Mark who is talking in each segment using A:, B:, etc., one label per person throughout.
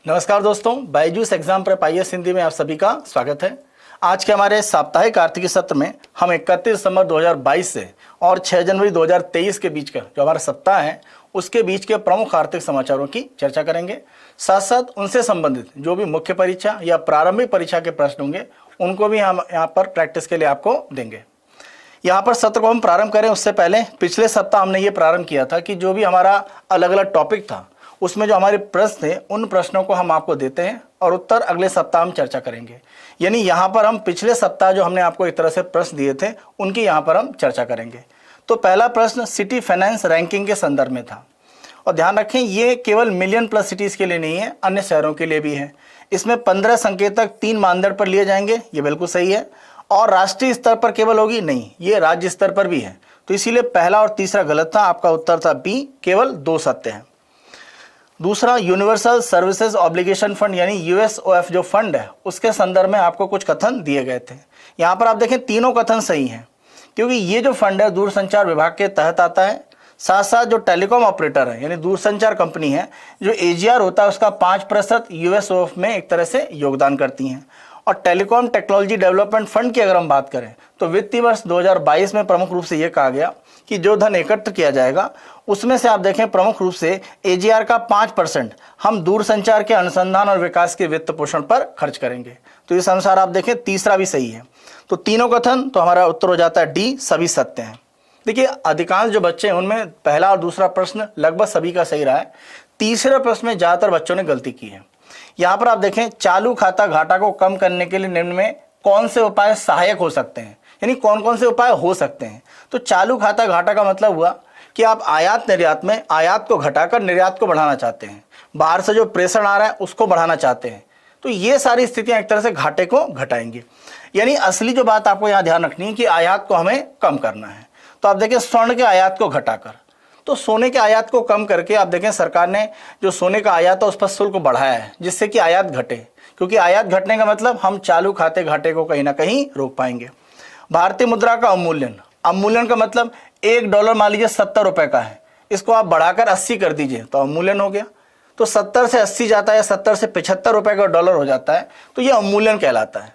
A: नमस्कार दोस्तों, Byju's exam prep IAS Hindi में आप सभी का स्वागत है। आज के हमारे साप्ताहिक आर्थिकी सत्र में हम 31 दिसंबर 2022 से और 6 जनवरी 2023 के बीच का जो हमारा सप्ताह है उसके बीच के प्रमुख आर्थिक समाचारों की चर्चा करेंगे। साथ साथ उनसे संबंधित जो भी मुख्य परीक्षा या प्रारंभिक परीक्षा के प्रश्न होंगे उनको भी हम यहाँ पर प्रैक्टिस के लिए आपको देंगे। यहाँ पर सत्र को हम प्रारंभ करें उससे पहले पिछले सप्ताह हमने ये प्रारंभ किया था कि जो भी हमारा अलग अलग टॉपिक था उसमें जो हमारे प्रश्न थे उन प्रश्नों को हम आपको देते हैं और उत्तर अगले सप्ताह हम चर्चा करेंगे। यानी यहाँ पर हम पिछले सप्ताह जो हमने आपको एक तरह से प्रश्न दिए थे उनकी यहाँ पर हम चर्चा करेंगे। तो पहला प्रश्न सिटी फाइनेंस रैंकिंग के संदर्भ में था और ध्यान रखें ये केवल मिलियन प्लस सिटीज़ के लिए नहीं है, अन्य शहरों के लिए भी है। इसमें 15 संकेतक 3 मानदंड पर लिए जाएंगे, ये बिल्कुल सही है। और राष्ट्रीय स्तर पर केवल होगी नहीं, ये राज्य स्तर पर भी है। तो इसीलिए पहला और तीसरा गलत था, आपका उत्तर था बी, केवल 2 सत्य हैं। दूसरा यूनिवर्सल सर्विसेज ऑब्लिगेशन फंड यानी USOF जो फंड है उसके संदर्भ में आपको कुछ कथन दिए गए थे। यहाँ पर आप देखें तीनों कथन सही हैं क्योंकि ये जो फंड है दूरसंचार विभाग के तहत आता है। साथ साथ जो टेलीकॉम ऑपरेटर है यानी दूरसंचार कंपनी है जो AGR होता है उसका 5% USOF में एक तरह से योगदान करती हैं। और टेलीकॉम टेक्नोलॉजी डेवलपमेंट फंड की अगर हम बात करें तो वित्तीय वर्ष 2022 में प्रमुख रूप से ये कहा गया कि जो धन एकत्र किया जाएगा उसमें से आप देखें प्रमुख रूप से AGR का 5% हम दूरसंचार के अनुसंधान और विकास के वित्त पोषण पर खर्च करेंगे। तो इस अनुसार आप देखें तीसरा भी सही है। तो तीनों कथन तो हमारा उत्तर हो जाता है डी, सभी सत्य हैं। देखिए अधिकांश जो बच्चे हैं उनमें पहला और दूसरा प्रश्न लगभग सभी का सही रहा है। तीसरे प्रश्न में ज़्यादातर बच्चों ने गलती की है। यहाँ पर आप देखें चालू खाता घाटा को कम करने के लिए निम्न में कौन से उपाय सहायक हो सकते हैं, यानी कौन कौन से उपाय हो सकते हैं। तो चालू खाता घाटा का मतलब हुआ कि आप आयात निर्यात में आयात को घटाकर निर्यात को बढ़ाना चाहते हैं, बाहर से जो प्रेषण आ रहा है उसको बढ़ाना चाहते हैं। तो ये सारी स्थितियां एक तरह से घाटे को घटाएंगी। यानी असली जो बात आपको यहाँ ध्यान रखनी है कि आयात को हमें कम करना है। तो आप देखें स्वर्ण के आयात को घटाकर, तो सोने के आयात को कम करके आप देखें सरकार ने जो सोने का आयात है उस पर शुल्क बढ़ाया है जिससे कि आयात घटे, क्योंकि आयात घटने का मतलब हम चालू खाते घाटे को कहीं ना कहीं रोक पाएंगे। भारतीय मुद्रा का अवमूल्यन, अवमूल्यन का मतलब $1 मान लीजिए 70 रुपए का है, इसको आप बढ़ाकर 80 कर दीजिए तो अवमूल्यन हो गया। तो 70 से 80 जाता है या 70 से 75 रुपए का डॉलर हो जाता है, तो ये अवमूल्यन कहलाता है।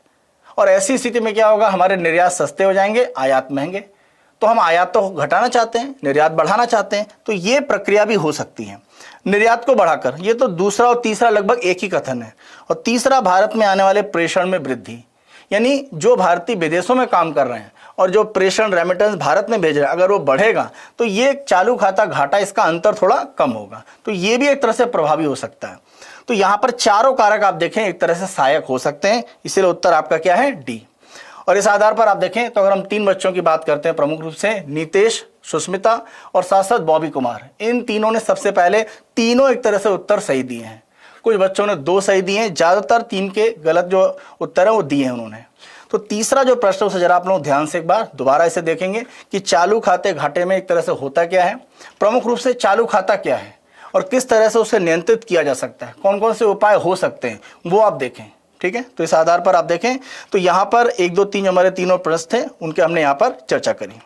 A: और ऐसी स्थिति में क्या होगा, हमारे निर्यात सस्ते हो जाएंगे, आयात महंगे। तो हम आयात तो घटाना चाहते हैं, निर्यात बढ़ाना चाहते हैं, तो ये प्रक्रिया भी हो सकती है निर्यात को बढ़ाकर। ये तो दूसरा और तीसरा लगभग एक ही कथन है। और तीसरा भारत में आने वाले प्रेषण में वृद्धि, यानी जो भारतीय विदेशों में काम कर रहे हैं और जो प्रेषण रेमिटेंस भारत में भेज रहे हैं अगर वो बढ़ेगा तो ये चालू खाता घाटा इसका अंतर थोड़ा कम होगा। तो ये भी एक तरह से प्रभावी हो सकता है। तो यहाँ पर चारों कारक आप देखें एक तरह से सहायक हो सकते हैं, इसीलिए उत्तर आपका क्या है डी। और इस आधार पर आप देखें तो अगर हम 3 बच्चों की बात करते हैं प्रमुख रूप से नीतेश, सुष्मिता और साथ साथ बॉबी कुमार, इन तीनों ने सबसे पहले तीनों एक तरह से उत्तर सही दिए हैं। कुछ बच्चों ने 2 सही दिए हैं, ज़्यादातर 3 के गलत जो उत्तर है वो दिए हैं उन्होंने। तो तीसरा जो प्रश्न उसे जरा आप लोग ध्यान से एक बार दोबारा इसे देखेंगे कि चालू खाते घाटे में एक तरह से होता क्या है, प्रमुख रूप से चालू खाता क्या है और किस तरह से उसे नियंत्रित किया जा सकता है, कौन कौन से उपाय हो सकते हैं वो आप देखें। ठीक है, तो इस आधार पर आप देखें तो यहाँ पर 1, 2, 3 हमारे तीनों प्रश्न थे उनके हमने यहाँ पर चर्चा करी।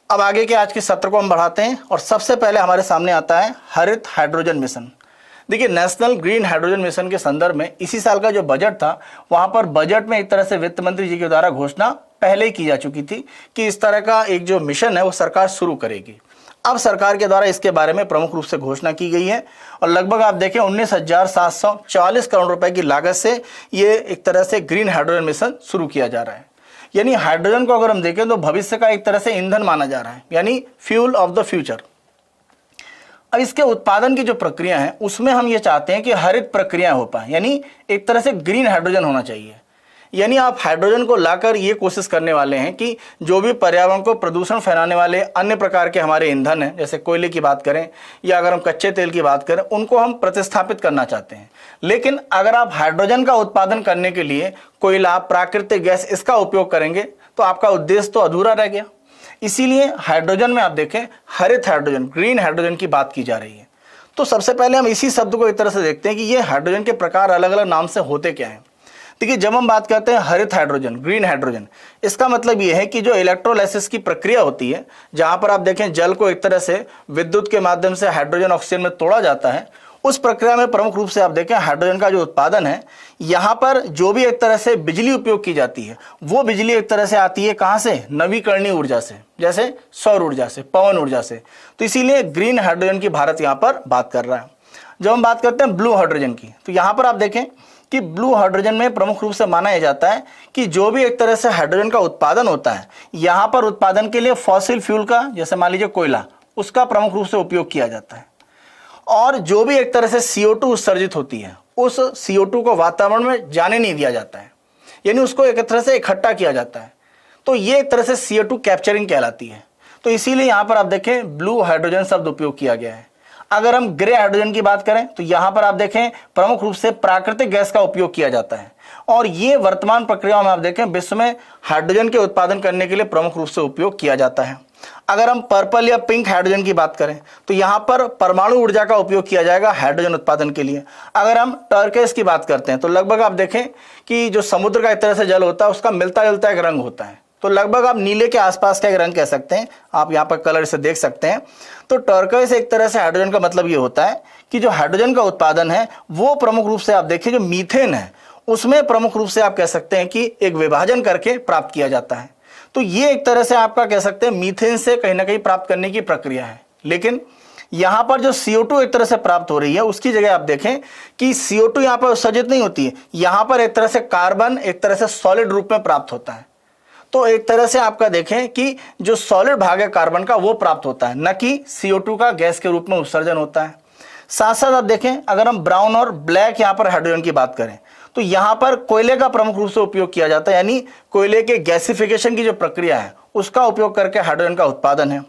A: अब आगे के आज के सत्र को हम बढ़ाते हैं और सबसे पहले हमारे सामने आता है हरित हाइड्रोजन मिशन। देखिए नेशनल ग्रीन हाइड्रोजन मिशन के संदर्भ में इसी साल का जो बजट था वहाँ पर बजट में एक तरह से वित्त मंत्री जी के द्वारा घोषणा पहले ही की जा चुकी थी कि इस तरह का एक जो मिशन है वो सरकार शुरू करेगी। अब सरकार के द्वारा इसके बारे में प्रमुख रूप से घोषणा की गई है और लगभग आप देखें 19,744 करोड़ रुपए की लागत से ये एक तरह से ग्रीन हाइड्रोजन मिशन शुरू किया जा रहा है। यानी हाइड्रोजन को अगर हम देखें तो भविष्य का एक तरह से ईंधन माना जा रहा है, यानी फ्यूल ऑफ द फ्यूचर। अब इसके उत्पादन की जो प्रक्रिया है उसमें हम ये चाहते हैं कि हरित प्रक्रिया हो पाए, यानी एक तरह से ग्रीन हाइड्रोजन होना चाहिए। यानी आप हाइड्रोजन को लाकर ये कोशिश करने वाले हैं कि जो भी पर्यावरण को प्रदूषण फैलाने वाले अन्य प्रकार के हमारे ईंधन हैं, जैसे कोयले की बात करें या अगर हम कच्चे तेल की बात करें, उनको हम प्रतिस्थापित करना चाहते हैं। लेकिन अगर आप हाइड्रोजन का उत्पादन करने के लिए कोयला, प्राकृतिक गैस इसका उपयोग करेंगे तो आपका उद्देश्य तो अधूरा रह गया। इसीलिए हाइड्रोजन में आप देखें हरित हाइड्रोजन, ग्रीन हाइड्रोजन की बात की जा रही है। तो सबसे पहले हम इसी शब्द को एक तरह से देखते हैं कि ये हाइड्रोजन के प्रकार अलग अलग नाम से होते क्या हैं। देखिए जब हम बात करते हैं हरित हाइड्रोजन, ग्रीन हाइड्रोजन, इसका मतलब ये है कि जो इलेक्ट्रोलाइसिस की प्रक्रिया होती है जहां पर आप देखें जल को एक तरह से विद्युत के माध्यम से हाइड्रोजन ऑक्सीजन में तोड़ा जाता है, उस प्रक्रिया में प्रमुख रूप से आप देखें हाइड्रोजन का जो उत्पादन है, यहाँ पर जो भी एक तरह से बिजली उपयोग की जाती है वो बिजली एक तरह से आती है कहाँ से, नवीकरणीय ऊर्जा से, जैसे सौर ऊर्जा से, पवन ऊर्जा से। तो इसीलिए ग्रीन हाइड्रोजन की भारत यहाँ पर बात कर रहा है। जब हम बात करते हैं ब्लू हाइड्रोजन की, तो यहाँ पर आप देखें कि ब्लू हाइड्रोजन में प्रमुख रूप से माना जाता है कि जो भी एक तरह से हाइड्रोजन का उत्पादन होता है, यहाँ पर उत्पादन के लिए फॉसिल फ्यूल का, जैसे मान लीजिए कोयला, उसका प्रमुख रूप से उपयोग किया जाता है। और जो भी एक तरह से CO2 उत्सर्जित होती है, उस CO2 को वातावरण में जाने नहीं दिया जाता है, यानी उसको एक तरह से इकट्ठा किया जाता है। तो ये एक तरह से CO2 कैप्चरिंग कहलाती है। तो इसीलिए यहाँ पर आप देखें ब्लू हाइड्रोजन शब्द उपयोग किया गया है। अगर हम ग्रे हाइड्रोजन की बात करें तो यहाँ पर आप देखें प्रमुख रूप से प्राकृतिक गैस का उपयोग किया जाता है, और ये वर्तमान प्रक्रियाओं में आप देखें विश्व में हाइड्रोजन के उत्पादन करने के लिए प्रमुख रूप से उपयोग किया जाता है। अगर हम पर्पल या पिंक हाइड्रोजन की बात करें तो यहाँ पर परमाणु ऊर्जा का उपयोग किया जाएगा हाइड्रोजन उत्पादन के लिए। अगर हम टर्कोइज की बात करते हैं तो लगभग आप देखें कि जो समुद्र का एक तरह से जल होता है उसका मिलता जुलता एक रंग होता है, तो लगभग आप नीले के आसपास का एक रंग कह सकते हैं। आप यहाँ पर कलर से देख सकते हैं। तो टर्कोइज एक तरह से हाइड्रोजन का मतलब ये होता है कि जो हाइड्रोजन का उत्पादन है वो प्रमुख रूप से आप देखिए जो मीथेन है उसमें प्रमुख रूप से आप कह सकते हैं कि एक विभाजन करके प्राप्त किया जाता है। तो ये एक तरह से आपका कह सकते हैं मीथेन से कहीं ना कहीं प्राप्त करने की प्रक्रिया है। लेकिन यहाँ पर जो CO2 एक तरह से प्राप्त हो रही है उसकी जगह आप देखें कि CO2 यहाँ पर उत्सर्जित नहीं होती है, यहाँ पर एक तरह से कार्बन एक तरह से सॉलिड रूप में प्राप्त होता है। तो एक तरह से आपका देखें कि जो सॉलिड भाग है कार्बन का वो प्राप्त होता है, न कि CO2 का गैस के रूप में उत्सर्जन होता है। साथ साथ आप देखें अगर हम ब्राउन और ब्लैक यहाँ पर हाइड्रोजन की बात करें तो यहाँ पर कोयले का प्रमुख रूप से उपयोग किया जाता है, यानी कोयले के गैसिफिकेशन की जो प्रक्रिया है उसका उपयोग करके हाइड्रोजन का उत्पादन है।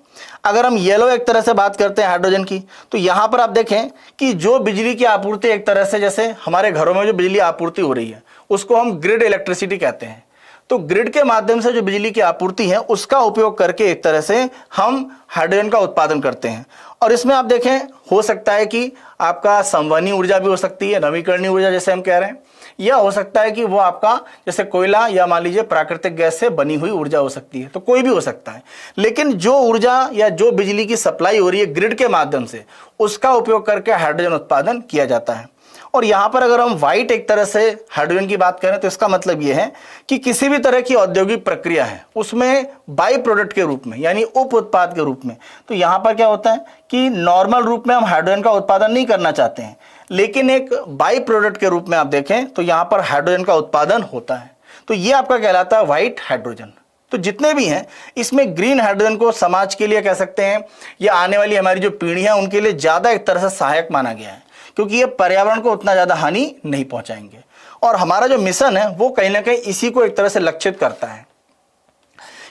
A: अगर हम येलो एक तरह से बात करते हैं हाइड्रोजन की तो यहाँ पर आप देखें कि जो बिजली की आपूर्ति एक तरह से, जैसे हमारे घरों में जो बिजली आपूर्ति हो रही है उसको हम ग्रिड इलेक्ट्रिसिटी कहते हैं। तो ग्रिड के माध्यम से जो बिजली की आपूर्ति है उसका उपयोग करके एक तरह से हम हाइड्रोजन का उत्पादन करते हैं। और इसमें आप देखें हो सकता है कि आपका संवहनीय ऊर्जा भी हो सकती है, नवीकरणीय ऊर्जा जैसे हम कह रहे हैं, या हो सकता है कि वो आपका जैसे कोयला या मान लीजिए प्राकृतिक गैस से बनी हुई ऊर्जा हो सकती है। तो कोई भी हो सकता है, लेकिन जो ऊर्जा या जो बिजली की सप्लाई हो रही है ग्रिड के माध्यम से उसका उपयोग करके हाइड्रोजन उत्पादन किया जाता है। और यहाँ पर अगर हम व्हाइट एक तरह से हाइड्रोजन की बात करें तो इसका मतलब ये है कि किसी भी तरह की औद्योगिक प्रक्रिया है उसमें बाई प्रोडक्ट के रूप में, यानी उप उत्पाद के रूप में, तो यहाँ पर क्या होता है कि नॉर्मल रूप में हम हाइड्रोजन का उत्पादन नहीं करना चाहते हैं, लेकिन एक बाई प्रोडक्ट के रूप में आप देखें तो यहाँ पर हाइड्रोजन का उत्पादन होता है। तो ये आपका कहलाता है व्हाइट हाइड्रोजन। तो जितने भी हैं इसमें ग्रीन हाइड्रोजन को समाज के लिए कह सकते हैं या आने वाली हमारी जो पीढ़ी है उनके लिए ज़्यादा एक तरह से सहायक माना गया है, क्योंकि ये पर्यावरण को उतना ज़्यादा हानि नहीं पहुंचाएंगे। और हमारा जो मिशन है वो कहीं ना कहीं इसी को एक तरह से लक्षित करता है,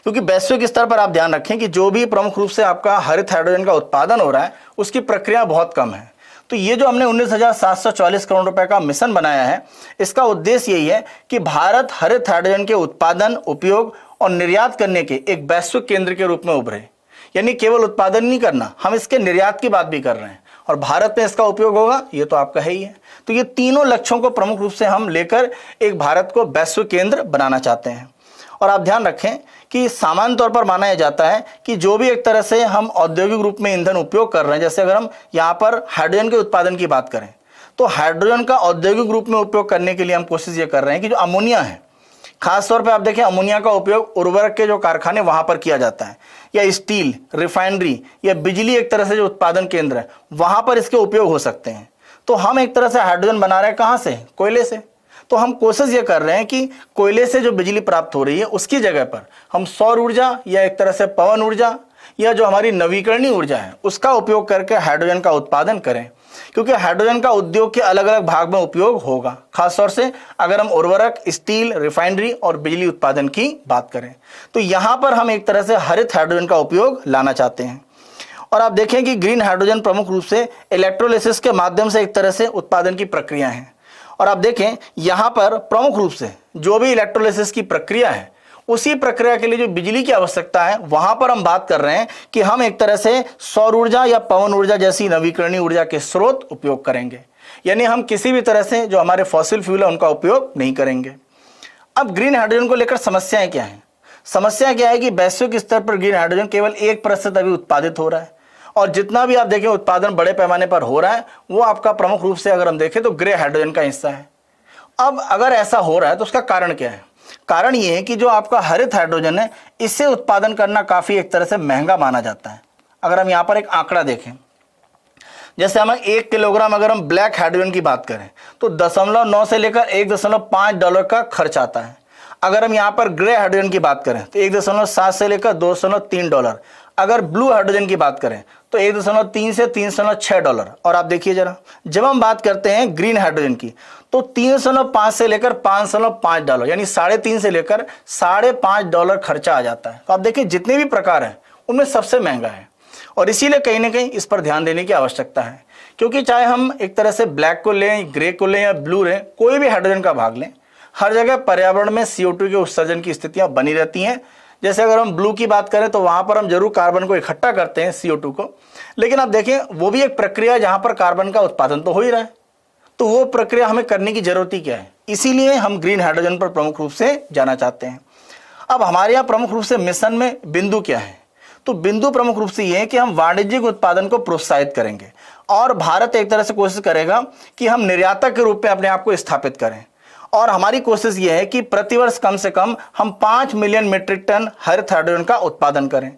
A: क्योंकि वैश्विक स्तर पर आप ध्यान रखें कि जो भी प्रमुख रूप से आपका हरित हाइड्रोजन का उत्पादन हो रहा है उसकी प्रक्रिया बहुत कम है। तो ये जो हमने 19,744 करोड़ रुपए का मिशन बनाया है इसका उद्देश्य यही है कि भारत हरित हाइड्रोजन के उत्पादन, उपयोग और निर्यात करने के एक वैश्विक केंद्र के रूप में उभरे। यानी केवल उत्पादन नहीं करना, हम इसके निर्यात की बात भी कर रहे हैं और भारत में इसका उपयोग होगा, ये तो आपका है ही है। तो ये तीनों लक्ष्यों को प्रमुख रूप से हम लेकर एक भारत को वैश्विक केंद्र बनाना चाहते हैं। और आप ध्यान रखें कि सामान्य तौर पर माना जाता है कि जो भी एक तरह से हम औद्योगिक रूप में ईंधन उपयोग कर रहे हैं, जैसे अगर हम यहाँ पर हाइड्रोजन के उत्पादन की बात करें तो हाइड्रोजन का औद्योगिक रूप में उपयोग करने के लिए हम कोशिश ये कर रहे हैं कि जो अमोनिया है, खासतौर पे आप देखें अमोनिया का उपयोग उर्वरक के जो कारखाने वहां पर किया जाता है, या स्टील, रिफाइनरी या बिजली एक तरह से जो उत्पादन केंद्र है वहां पर इसके उपयोग हो सकते हैं। तो हम एक तरह से हाइड्रोजन बना रहे हैं कहाँ से, कोयले से। तो हम कोशिश ये कर रहे हैं कि कोयले से जो बिजली प्राप्त हो रही है उसकी जगह पर हम सौर ऊर्जा या एक तरह से पवन ऊर्जा या जो हमारी नवीकरणीय ऊर्जा है उसका उपयोग करके हाइड्रोजन का उत्पादन करें, क्योंकि हाइड्रोजन का उद्योग के अलग अलग भाग में उपयोग होगा। खासतौर से अगर हम उर्वरक, स्टील, रिफाइनरी और बिजली उत्पादन की बात करें तो यहाँ पर हम एक तरह से हरित हाइड्रोजन का उपयोग लाना चाहते हैं। और आप देखें कि ग्रीन हाइड्रोजन प्रमुख रूप से इलेक्ट्रोलिसिस के माध्यम से एक तरह से उत्पादन की प्रक्रिया है। और आप देखें यहाँ पर प्रमुख रूप से जो भी इलेक्ट्रोलिसिस की प्रक्रिया है उसी प्रक्रिया के लिए जो बिजली की आवश्यकता है वहां पर हम बात कर रहे हैं कि हम एक तरह से सौर ऊर्जा या पवन ऊर्जा जैसी नवीकरणीय ऊर्जा के स्रोत उपयोग करेंगे, यानी हम किसी भी तरह से जो हमारे फॉसिल फ्यूल है उनका उपयोग नहीं करेंगे। अब ग्रीन हाइड्रोजन को लेकर समस्याएं क्या हैं? समस्या क्या है कि वैश्विक स्तर पर ग्रीन हाइड्रोजन केवल 1% अभी उत्पादित हो रहा है और जितना भी आप देखें उत्पादन बड़े पैमाने पर हो रहा है वो आपका प्रमुख रूप से अगर हम देखें तो ग्रे हाइड्रोजन का हिस्सा है। अब अगर ऐसा हो रहा है तो उसका कारण क्या है? कारण ये है कि जो आपका हरित हाइड्रोजन है इससे उत्पादन करना काफ़ी एक तरह से महंगा माना जाता है। अगर हम यहाँ पर एक आंकड़ा देखें, जैसे हमें 1 किलोग्राम अगर हम ब्लैक हाइड्रोजन की बात करें तो 0.9 से लेकर $1.5 का खर्च आता है। अगर हम यहाँ पर ग्रे हाइड्रोजन की बात करें तो 1.7 से लेकर $2.3। अगर ब्लू हाइड्रोजन की बात करें तो 1.3 से $3.6। और आप देखिए जरा, जब हम बात करते हैं ग्रीन हाइड्रोजन की तो 3.5 से लेकर $5.5 यानी 3.5 से लेकर $5.5 खर्चा आ जाता है। तो आप देखिए जितने भी प्रकार हैं उनमें सबसे महंगा है और इसीलिए कहीं ना कहीं इस पर ध्यान देने की आवश्यकता है, क्योंकि चाहे हम एक तरह से ब्लैक को लें, ग्रे को लें या ब्लू लें, कोई भी हाइड्रोजन का भाग लें, हर जगह पर्यावरण में CO2 के उत्सर्जन की स्थितियां बनी रहती हैं। जैसे अगर हम ब्लू की बात करें तो वहां पर हम जरूर कार्बन को इकट्ठा करते हैं CO2 को, लेकिन आप देखें वो भी एक प्रक्रिया है जहां पर कार्बन का उत्पादन तो हो ही रहा है, तो वो प्रक्रिया हमें करने की जरूरत ही क्या है? इसीलिए हम ग्रीन हाइड्रोजन पर प्रमुख रूप से जाना चाहते हैं। अब हमारे यहाँ प्रमुख रूप से मिशन में बिंदु क्या है? तो बिंदु प्रमुख रूप से ये है कि हम वाणिज्यिक उत्पादन को प्रोत्साहित करेंगे और भारत एक तरह से कोशिश करेगा कि हम निर्यातक के रूप में अपने आप को स्थापित करें। और हमारी कोशिश ये है कि प्रतिवर्ष कम से कम हम 5 मिलियन मीट्रिक टन हरित हाइड्रोजन का उत्पादन करें।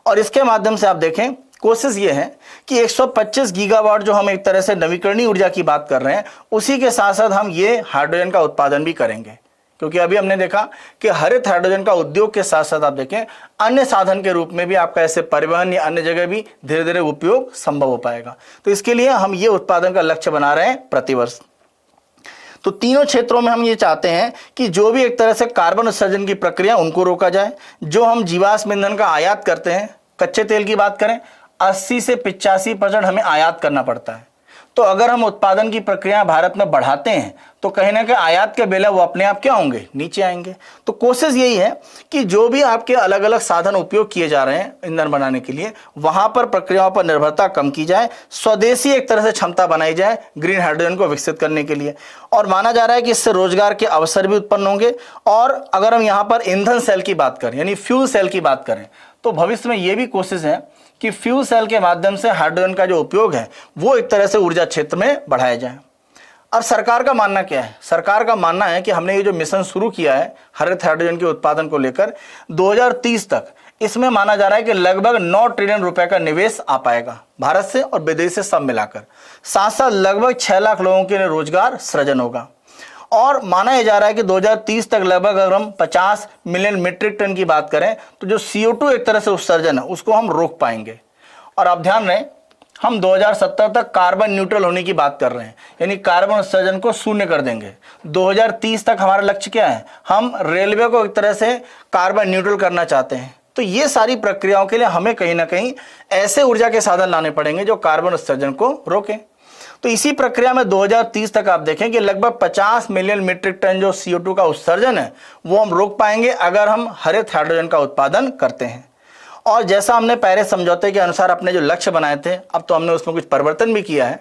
A: और इसके माध्यम से आप देखें कोशिश ये है कि 125 गीगावाट जो हम एक तरह से नवीकरणीय ऊर्जा की बात कर रहे हैं उसी के साथ साथ हम ये हाइड्रोजन का उत्पादन भी करेंगे, क्योंकि अभी हमने देखा कि हरित हाइड्रोजन का उद्योग के साथ साथ आप देखें अन्य साधन के रूप में भी आपका ऐसे परिवहन या अन्य जगह भी धीरे धीरे उपयोग संभव हो पाएगा। तो इसके लिए हम ये उत्पादन का लक्ष्य बना रहे हैं प्रतिवर्ष। तो तीनों क्षेत्रों में हम ये चाहते हैं कि जो भी एक तरह से कार्बन उत्सर्जन की प्रक्रिया उनको रोका जाए। जो हम जीवाश्म ईंधन का आयात करते हैं, कच्चे तेल की बात करें 80 से 85% हमें आयात करना पड़ता है। तो अगर हम उत्पादन की प्रक्रिया भारत में बढ़ाते हैं तो कहीं ना कहीं आयात के बिल वो अपने आप क्या होंगे? नीचे आएंगे। तो कोशिश यही है कि जो भी आपके अलग अलग साधन उपयोग किए जा रहे हैं ईंधन बनाने के लिए वहां पर प्रक्रियाओं पर निर्भरता कम की जाए, स्वदेशी एक तरह से क्षमता बनाई जाए ग्रीन हाइड्रोजन को विकसित करने के लिए। और माना जा रहा है कि इससे रोजगार के अवसर भी उत्पन्न होंगे। और अगर हम यहाँ पर ईंधन सेल की बात करें यानी फ्यूल सेल की बात करें तो भविष्य में ये भी कोशिश है कि फ्यूल सेल के माध्यम से हाइड्रोजन का जो उपयोग है वो एक तरह से ऊर्जा क्षेत्र में बढ़ाया जाए। अब सरकार का मानना क्या है? सरकार का मानना है कि हमने ये जो मिशन शुरू किया है हरित हाइड्रोजन के उत्पादन को लेकर 2030 तक, इसमें माना जा रहा है कि लगभग 9 ट्रिलियन रुपए का निवेश आ पाएगा भारत से और विदेश से सब मिलाकर। साथ साथ लगभग 6 लाख लोगों के लिए रोजगार सृजन होगा। और माना यह जा रहा है कि 2030 तक लगभग अगर हम 50 मिलियन मीट्रिक टन की बात करें तो जो CO2 एक तरह से उत्सर्जन है उसको हम रोक पाएंगे। और आप ध्यान रहे हम 2070 तक कार्बन न्यूट्रल होने की बात कर रहे हैं, यानी कार्बन उत्सर्जन को शून्य कर देंगे। 2030 तक हमारा लक्ष्य क्या है? हम रेलवे को एक तरह से कार्बन न्यूट्रल करना चाहते हैं। तो ये सारी प्रक्रियाओं के लिए हमें कहीं ना कहीं ऐसे ऊर्जा के साधन लाने पड़ेंगे जो कार्बन उत्सर्जन को रोकें। तो इसी प्रक्रिया में 2030 तक आप देखें कि लगभग 50 मिलियन मीट्रिक टन जो CO2 का उत्सर्जन है वो हम रोक पाएंगे अगर हम हरित हाइड्रोजन का उत्पादन करते हैं। और जैसा हमने पेरिस समझौते के अनुसार अपने जो लक्ष्य बनाए थे अब तो हमने उसमें कुछ परिवर्तन भी किया है।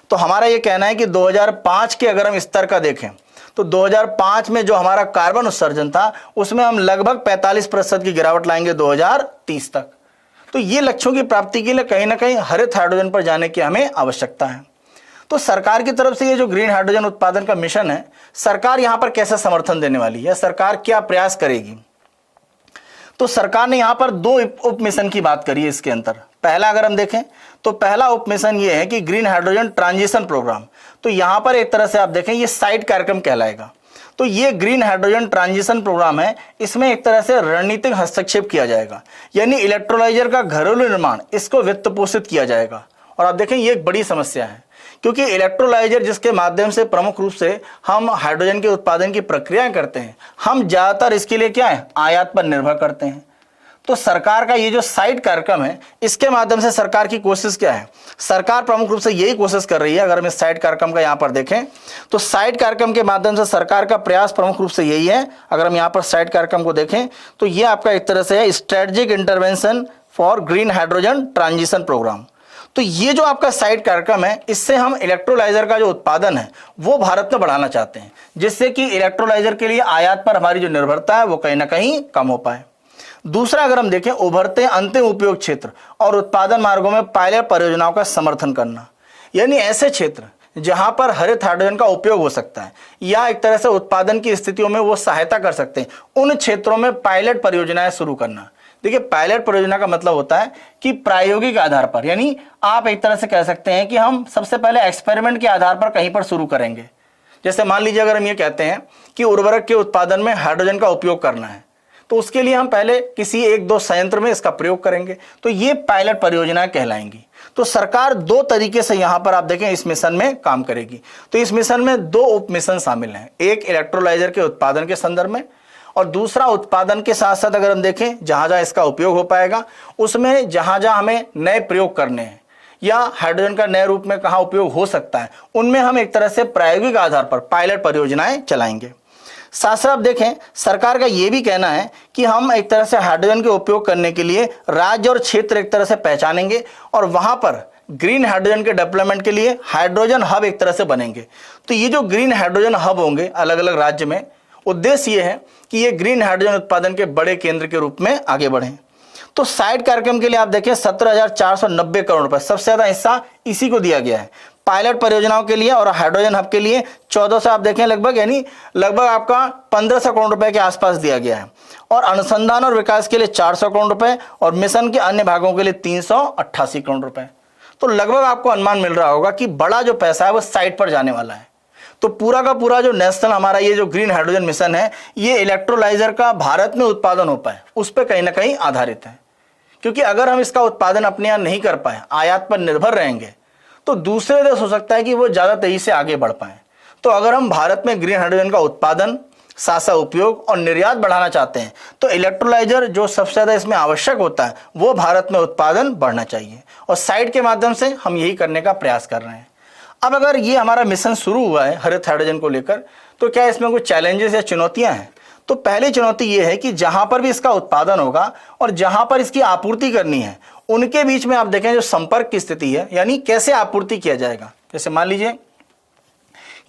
A: तो हमारा ये कहना है कि 2005 के अगर हम स्तर का देखें तो 2005 में जो हमारा कार्बन उत्सर्जन था उसमें हम लगभग 45% की गिरावट लाएंगे 2030 तक। तो ये लक्ष्यों की प्राप्ति के लिए कहीं ना कहीं हरित हाइड्रोजन पर जाने की हमें आवश्यकता है। तो सरकार की तरफ से ये जो ग्रीन हाइड्रोजन उत्पादन का मिशन है, सरकार यहाँ पर कैसे समर्थन देने वाली है, सरकार क्या प्रयास करेगी? तो सरकार ने यहाँ पर 2 उप मिशन की बात करी है इसके अंदर। पहला अगर हम देखें तो पहला उप मिशन ये है कि ग्रीन हाइड्रोजन ट्रांजिशन प्रोग्राम। तो यहाँ पर एक तरह से आप देखें ये साइड कार्यक्रम कहलाएगा। तो ये ग्रीन हाइड्रोजन ट्रांजिशन प्रोग्राम है, इसमें एक तरह से रणनीतिक हस्तक्षेप किया जाएगा, यानी इलेक्ट्रोलाइजर का घरेलू निर्माण इसको वित्त पोषित किया जाएगा। और आप देखें ये एक बड़ी समस्या है क्योंकि इलेक्ट्रोलाइजर जिसके माध्यम से प्रमुख रूप से हम हाइड्रोजन के उत्पादन की प्रक्रियाएं करते हैं, हम ज्यादातर इसके लिए क्या है? आयात पर निर्भर करते हैं। तो सरकार का ये जो साइड कार्यक्रम है इसके माध्यम से सरकार की कोशिश क्या है? सरकार प्रमुख रूप से यही कोशिश कर रही है। अगर हम इस साइड कार्यक्रम का यहाँ पर देखें तो साइड कार्यक्रम के माध्यम से सरकार का प्रयास प्रमुख रूप से यही है। अगर हम यहाँ पर साइड कार्यक्रम को देखें तो ये आपका एक तरह से है strategic intervention for green hydrogen transition programme. तो ये जो आपका साइड कार्यक्रम है इससे हम इलेक्ट्रोलाइजर का जो उत्पादन है वो भारत में बढ़ाना चाहते हैं, जिससे कि इलेक्ट्रोलाइजर के लिए आयात पर हमारी जो निर्भरता है वो कहीं ना कहीं कम हो पाए। दूसरा अगर हम देखें, उभरते अंतिम उपयोग क्षेत्र और उत्पादन मार्गों में पायलट परियोजनाओं का समर्थन करना, यानी ऐसे क्षेत्र जहां पर हरित हाइड्रोजन का उपयोग हो सकता है या एक तरह से उत्पादन की स्थितियों में वो सहायता कर सकते हैं, उन क्षेत्रों में पायलट परियोजनाएं शुरू करना। देखिए, पायलट परियोजना का मतलब होता है कि प्रायोगिक आधार पर, यानी आप एक तरह से कह सकते हैं कि हम सबसे पहले एक्सपेरिमेंट के आधार पर कहीं पर शुरू करेंगे। जैसे मान लीजिए अगर हम ये कहते हैं कि उर्वरक के उत्पादन में हाइड्रोजन का उपयोग करना है, तो उसके लिए हम पहले किसी एक दो संयंत्र में इसका प्रयोग करेंगे, तो ये पायलट परियोजनाएं कहलाएंगी। तो सरकार दो तरीके से यहां पर आप देखें इस मिशन में काम करेगी। तो इस मिशन में दो उप मिशन शामिल हैं, एक इलेक्ट्रोलाइजर के उत्पादन के संदर्भ में और दूसरा उत्पादन के साथ साथ अगर हम देखें जहां जहां इसका उपयोग हो पाएगा, उसमें जहां जहां हमें नए प्रयोग करने हैं या हाइड्रोजन का नए रूप में कहां उपयोग हो सकता है, उनमें हम एक तरह से प्रायोगिक आधार पर पायलट परियोजनाएं चलाएंगे। साथ साथ आप देखें, सरकार का यह भी कहना है कि हम एक तरह से हाइड्रोजन के उपयोग करने के लिए राज्य और क्षेत्र एक तरह से पहचानेंगे और वहां पर ग्रीन हाइड्रोजन के डेवलपमेंट के लिए हाइड्रोजन हब एक तरह से बनेंगे। तो ये जो ग्रीन हाइड्रोजन हब होंगे अलग अलग राज्य में, उद्देश्य ये है कि ये ग्रीन हाइड्रोजन उत्पादन के बड़े केंद्र के रूप में आगे बढ़ें। तो साइड कार्यक्रम के लिए आप देखें 17,490 करोड़ रुपए, सबसे ज्यादा हिस्सा इसी को दिया गया है। पायलट परियोजनाओं के लिए और हाइड्रोजन हब के लिए 1400 आप देखें लगभग, यानी लगभग आपका 1500 करोड़ रुपए के आसपास दिया गया है। और अनुसंधान और विकास के लिए 400 करोड़ रुपए और मिशन के अन्य भागों के लिए 388 करोड़ रुपए। तो लगभग आपको अनुमान मिल रहा होगा कि बड़ा जो पैसा है वो साइड पर जाने वाला है। तो पूरा का पूरा जो नेशनल हमारा ये जो ग्रीन हाइड्रोजन मिशन है, ये इलेक्ट्रोलाइजर का भारत में उत्पादन हो पाए उस पर कहीं ना कहीं आधारित है। क्योंकि अगर हम इसका उत्पादन अपने यहाँ नहीं कर पाए, आयात पर निर्भर रहेंगे, तो दूसरे देश हो सकता है कि वो ज़्यादा तेजी से आगे बढ़ पाए। तो अगर हम भारत में ग्रीन हाइड्रोजन का उत्पादन, साथ उपयोग और निर्यात बढ़ाना चाहते हैं, तो इलेक्ट्रोलाइजर जो सबसे ज़्यादा इसमें आवश्यक होता है वो भारत में उत्पादन बढ़ना चाहिए और साइट के माध्यम से हम यही करने का प्रयास कर रहे हैं। अब अगर ये हमारा मिशन शुरू हुआ है हरित हाइड्रोजन को लेकर, तो क्या इसमें कुछ चैलेंजेस या चुनौतियां हैं? तो पहली चुनौती ये है कि जहां पर भी इसका उत्पादन होगा और जहां पर इसकी आपूर्ति करनी है, उनके बीच में आप देखें जो संपर्क की स्थिति है, यानी कैसे आपूर्ति किया जाएगा। जैसे मान लीजिए